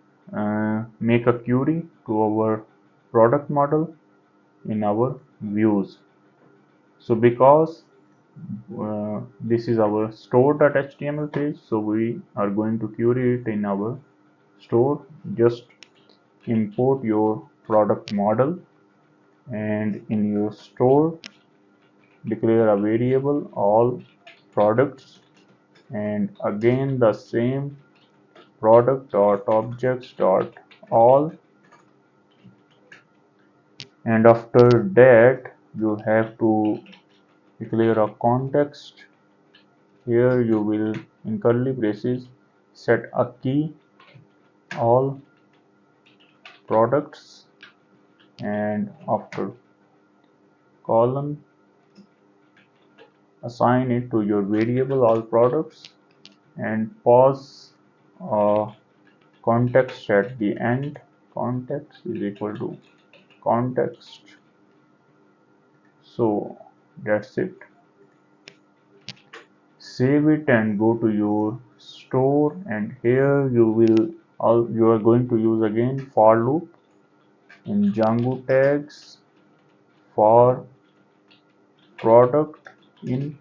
make a query to our product model in our views. So because this is our store.html page, so we are going to query it in our store. Just import your product model, and in your store declare a variable all products, and again the same product dot objects dot all, and after that you have to declare a context. Here you will in curly braces set a key all products, and after colon assign it to your variable all products, and pause context at the end. Context is equal to context. So that's it. Save it and go to your store, and here you are going to use again for loop in Django tags for product in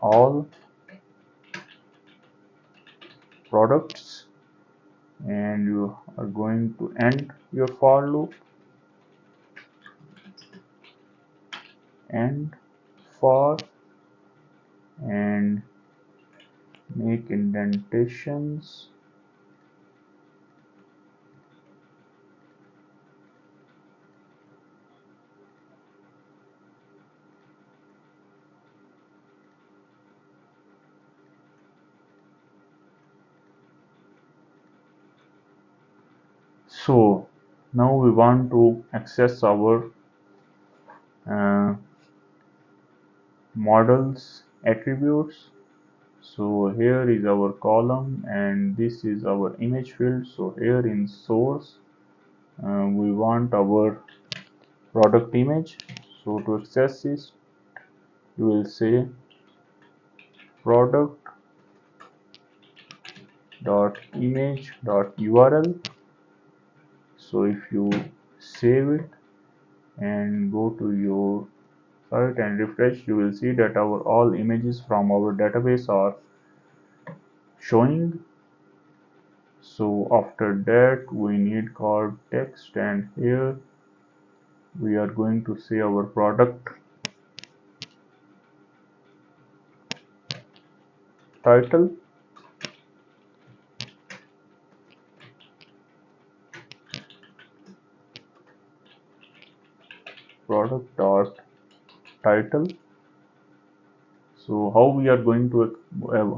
all products, and you are going to end your for loop end for and make indentations. So now we want to access our uh, models attributes. So here is our column and this is our image field. So here in source we want our product image. So to access this you will say product dot image dot url. So if you save it and go to your site and refresh, you will see that our all images from our database are showing. So after that we need called text, and here we are going to say our product title, product dot title. So how we are going to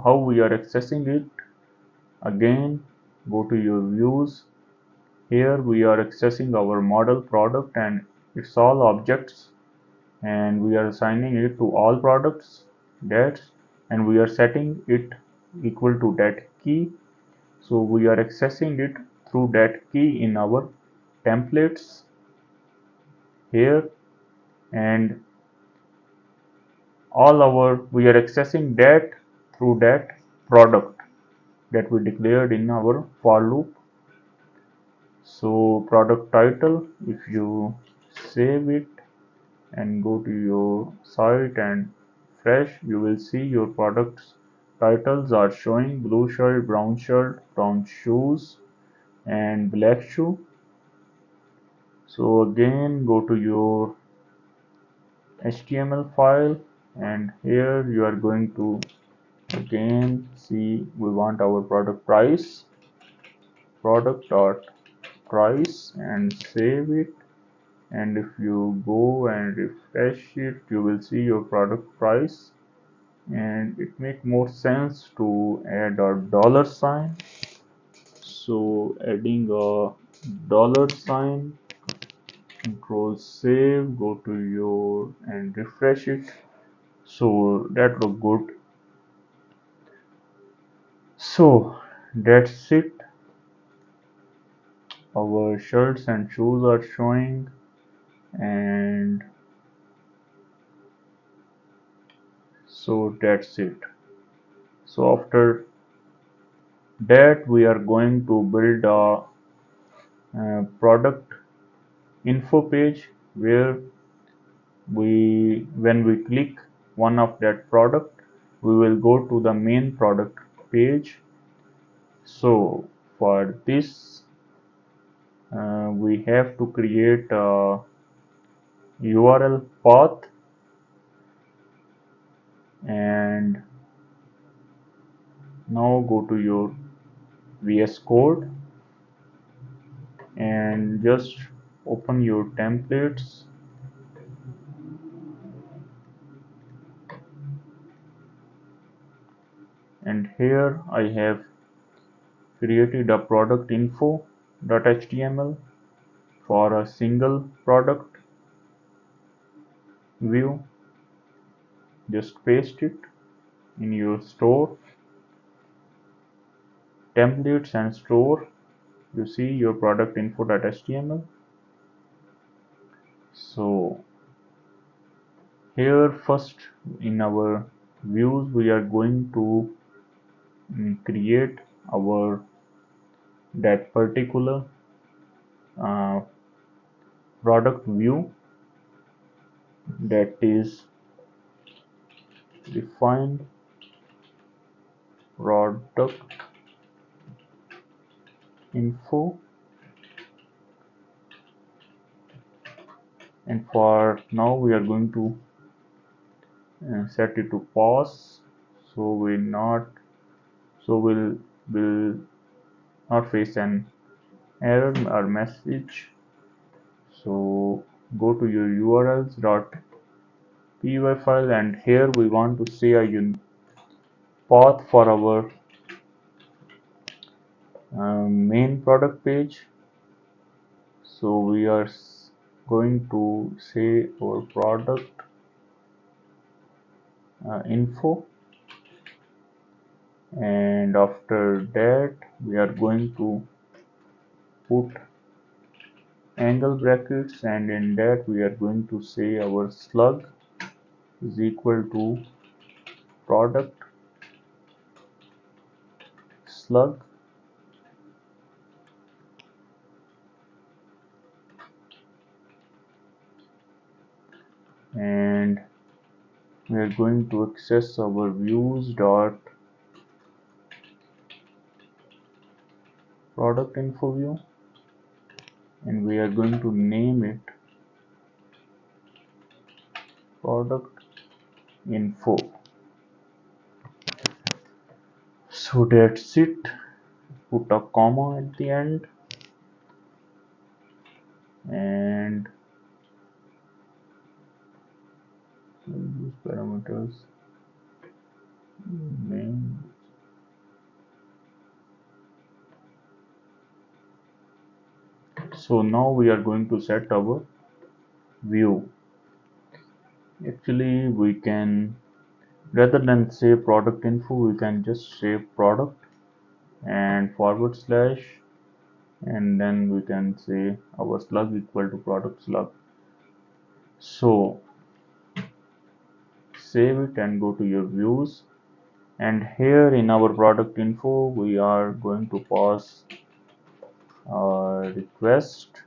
how we are accessing it? Again, go to your views. Here we are accessing our model product and it's all objects, and we are assigning it to all products that, and we are setting it equal to that key. So we are accessing it through that key in our templates here, and all our we are accessing that through that product that we declared in our for loop. So product title, if you save it and go to your site and fresh, you will see your products titles are showing blue shirt, brown shoes, and black shoe. So again go to your HTML file, and here you are going to again see we want our product price, product dot price, and save it. And if you go and refresh it, you will see your product price, and it make more sense to add a dollar sign. So adding a dollar sign, control save, go to your and refresh it. So that look good. So that's it. Our shirts and shoes are showing, and so that's it. So after that we are going to build a product info page where when we click one of that product, we will go to the main product page. So for this we have to create a URL path, and now go to your VS Code and just open your templates, and here I have created a product info.html for a single product view. Just paste it in your store, templates and store. You see your product info.html. So here first in our views we are going to create our that particular uh, product view that is defined product info, and for now we are going to set it to pause, so will not face an error or message. So go to your urls.py file, and here we want to say a path for our main product page. So we are going to say our product info, and after that we are going to put angle brackets, and in that we are going to say our slug is equal to product slug, and we are going to access our views dot product info view, and we are going to name it product info. So that's it. Put a comma at the end, and use parameters name. So now we are going to set our view. Actually, we can, rather than say product info, we can just say product and forward slash, and then we can say our slug equal to product slug. So save it and go to your views, and here in our product info we are going to pass a request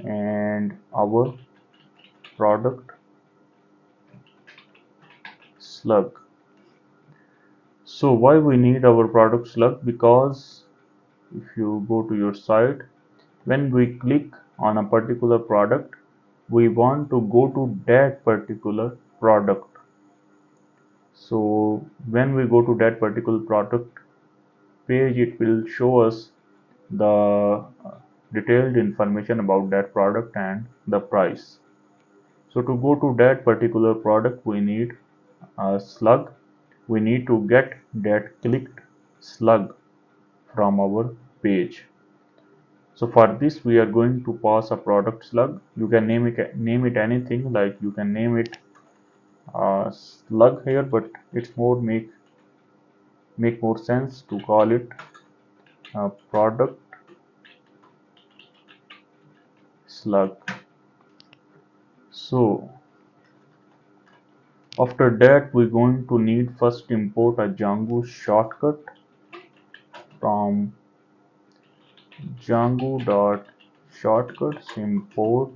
and our product slug. So why we need our product slug? Because if you go to your site, when we click on a particular product, we want to go to that particular product. So when we go to that particular product page, it will show us the detailed information about that product and the price. So to go to that particular product, we need a slug. We need to get that clicked slug from our page. So for this we are going to pass a product slug. You can name it anything, like you can name it slug here, but it's make more sense to call it product slug. So after that we're going to need first import a Django shortcut from django.shortcuts import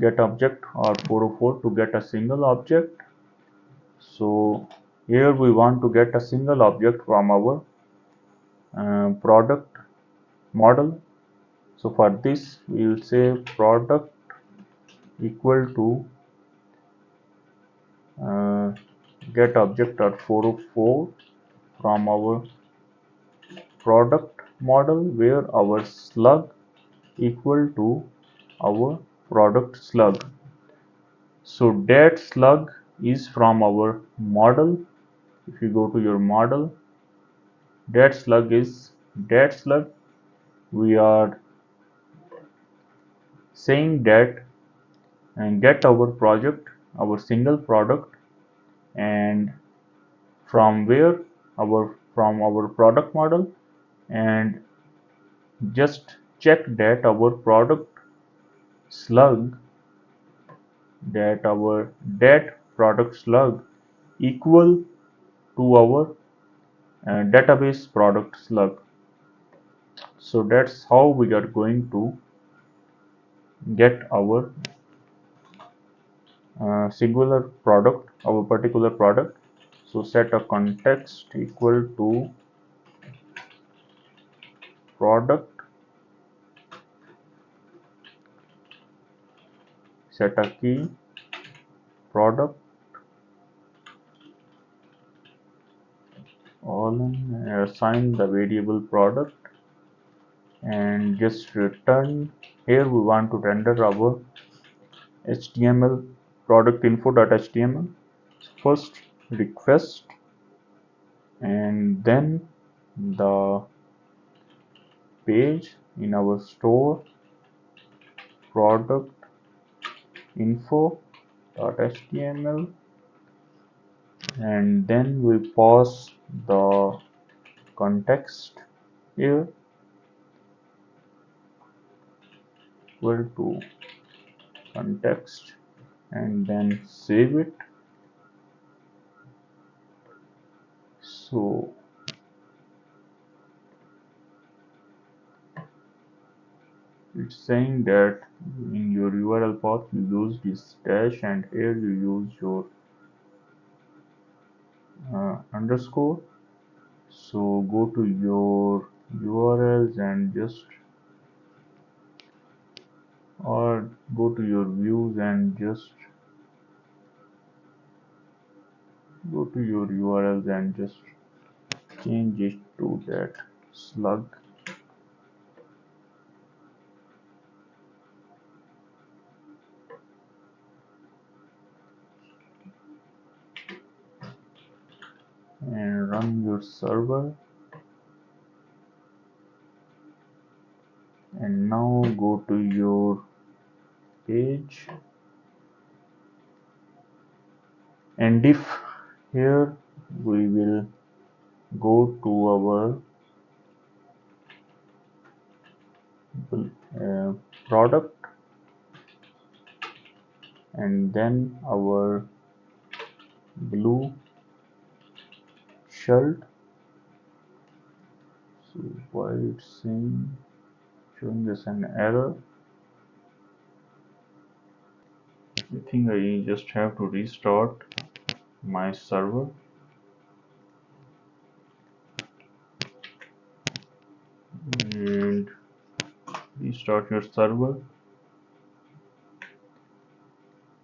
get object R404 to get a single object. So here we want to get a single object from our product model. So for this we will say product equal to get object R404 from our product model, where our slug equal to our product slug. So that slug is from our model. If you go to your model, that slug is that slug. We are saying that and get our project, our single product, and from where from our product model, and just check that our product slug, that product slug equal to our database product slug. So that's how we are going to get our singular product, our particular product. So set a context equal to product, set a key product all assign the variable product and just return. Here we want to render our HTML product info.html. First request and then the page in our store product info.html, and then we pass the context here equal to context and then save it. So it's saying that in your URL path you use this dash and here you use your underscore. So go to your URLs and just or go to your views and just go to your URLs and just change it to that slug and run your server, and now go to your page, and if here we will go to our product and then our blue shirt. So why it's showing us an error? I think I just have to restart my server and restart your server.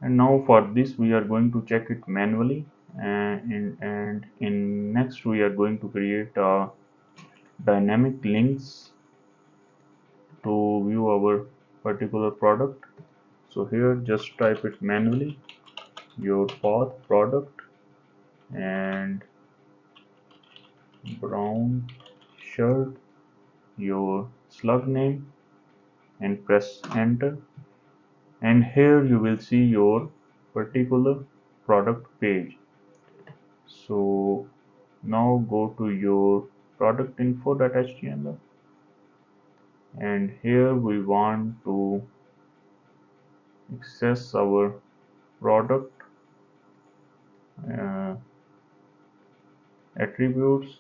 And now for this we are going to check it manually, and in next we are going to create dynamic links to view our particular product. So here just type it manually, your path product and brown shirt, your slug name, and press enter, and here you will see your particular product page. So now go to your product info.html, and here we want to access our product uh, attributes.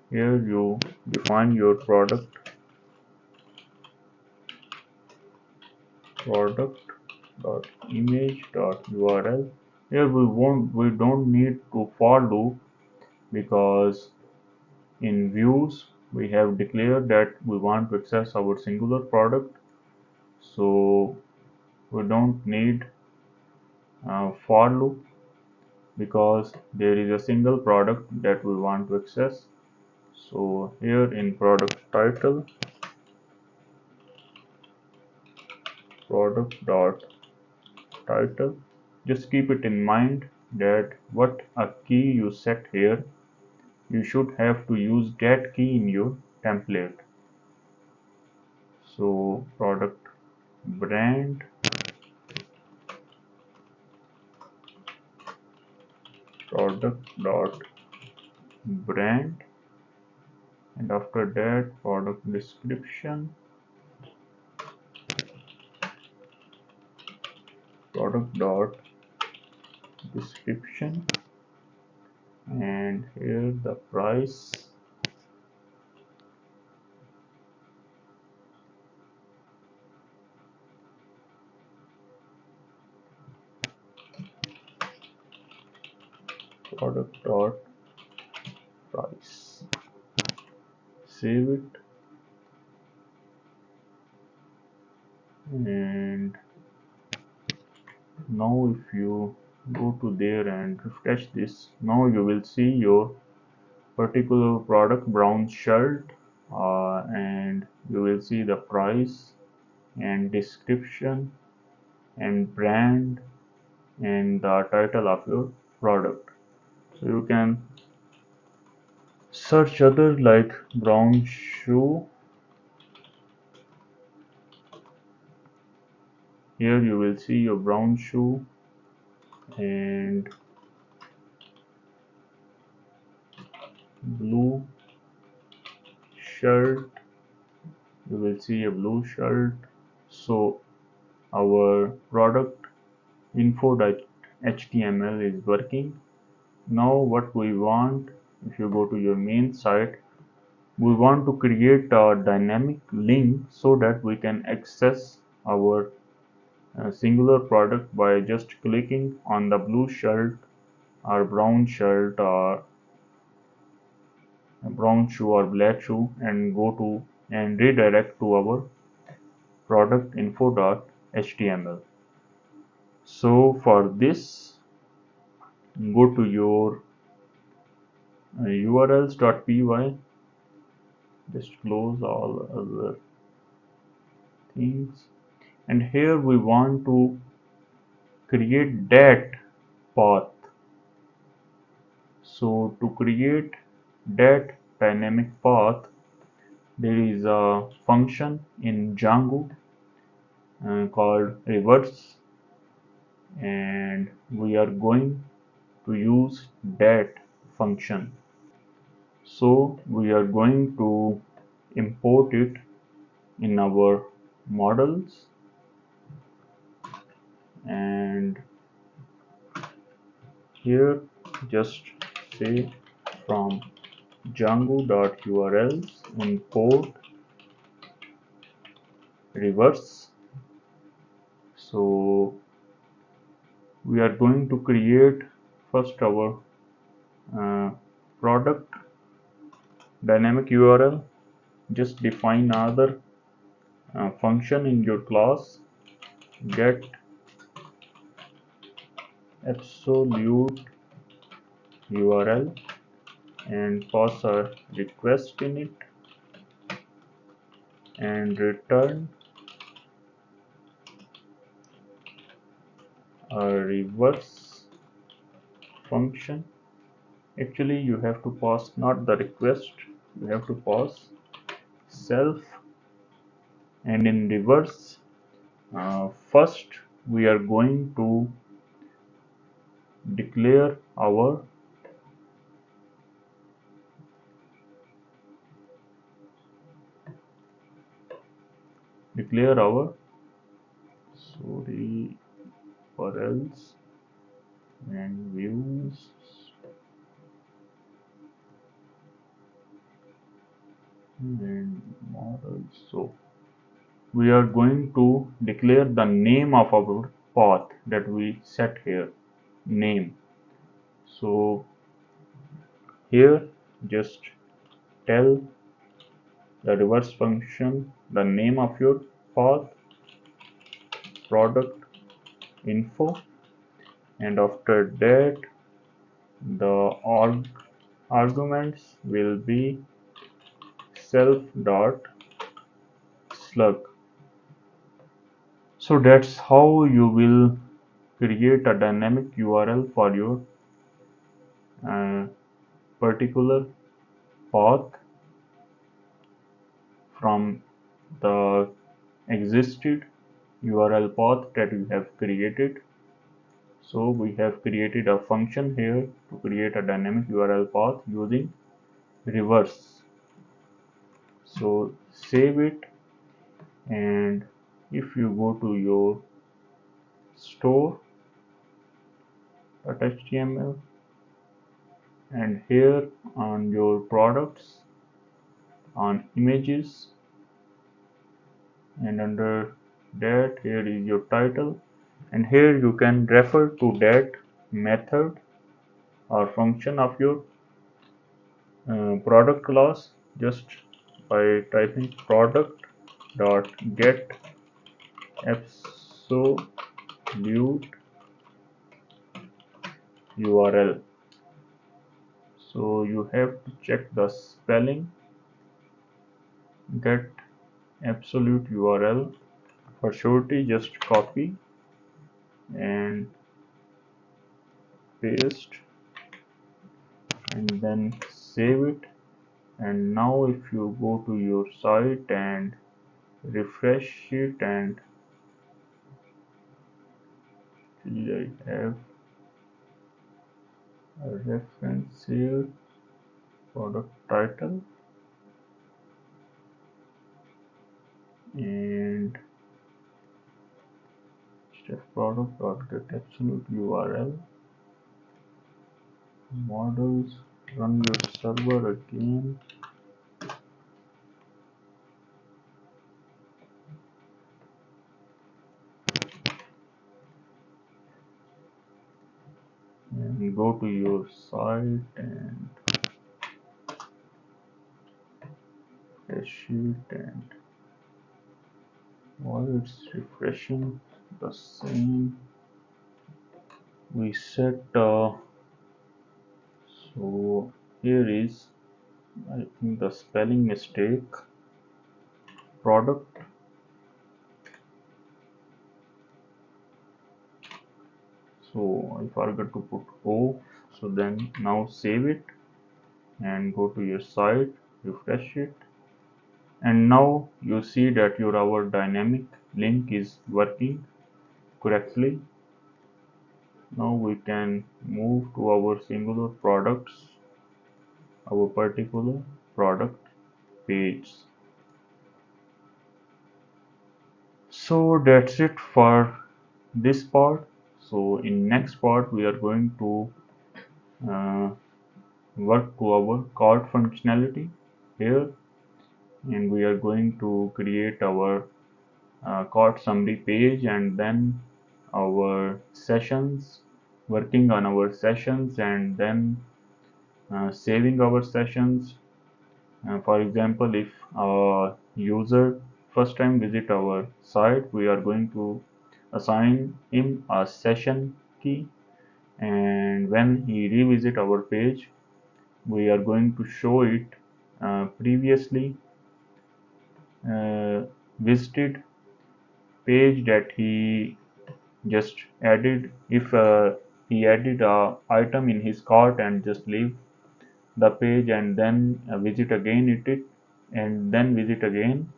Here you define your product.image.url. Here we don't need to for loop because in views we have declared that we want to access our singular product, so we don't need for loop because there is a single product that we want to access. So here in product title, product.title, just keep it in mind that what a key you set here, you should have to use that key in your template. So product brand, product.brand, and after that product description, product.description, and here the price, product.price. Save it and Now if you go to there and refresh this, now you will see your particular product brown shirt, and you will see the price and description and brand and the title of your product. So you can search other like brown shoe. Here you will see your brown shoe and blue shirt. You will see a blue shirt. So our product info.html is working. Now what we want, if you go to your main site, we want to create a dynamic link so that we can access our singular product by just clicking on the blue shirt or brown shirt or brown shoe or black shoe and go to and redirect to our product info.html. So for this, go to your urls.py, just close all other things, and here we want to create that path. So to create that dynamic path, there is a function in Django called reverse, and we are going to use that function. So we are going to import it in our models, and here just say from django.urls import reverse. So we are going to create first our product dynamic URL. Just define another function in your class, get absolute URL, and pass a request in it and return a reverse function. Actually you have to pass not the request, you have to pass self, and in reverse first we are going to declare our sorry or else and views and models. So we are going to declare the name of our path that we set here, name. So here just tell the reverse function the name of your path, product info, and after that the arguments will be self.slug. So that's how you will create a dynamic URL for your uh, particular path from the existed URL path that we have created. So we have created a function here to create a dynamic URL path using reverse. So save it, and if you go to your store.html and here on your products on images, and under that here is your title, and here you can refer to that method or function of your product class just by typing product dot get absolute URL. So you have to check the spelling. Get absolute URL. For surety, just copy and paste and then save it. And now if you go to your site and refresh it, and I have a reference here, product title, and step product dot get absolute URL, models, run your server again, and go to your site and refresh it, and while it's refreshing, the same we set. So here is, I think, the spelling mistake. Product. So I forgot to put O. So then now save it and go to your site, refresh it, and now you see that your our dynamic link is working correctly. Now we can move to our singular products, our particular product page. So that's it for this part. So in next part we are going to uh, work to our cart functionality here, and we are going to create our cart summary page, and then our sessions, working on our sessions, and then saving our sessions. For example, if a user first time visit our site, we are going to assign him a session key, and when he revisit our page, we are going to show it previously visited page that he just added. If he added a item in his cart and just leave the page and then visit again it and then visit again,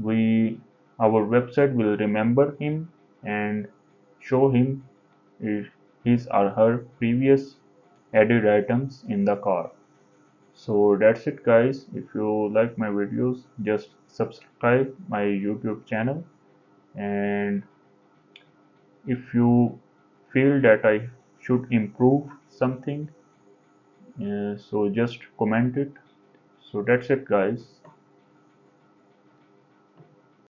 we our website will remember him and show him his or her previous added items in the cart. So that's it guys. If you like my videos, just subscribe my YouTube channel, and if you feel that I should improve something, so just comment it. So that's it guys.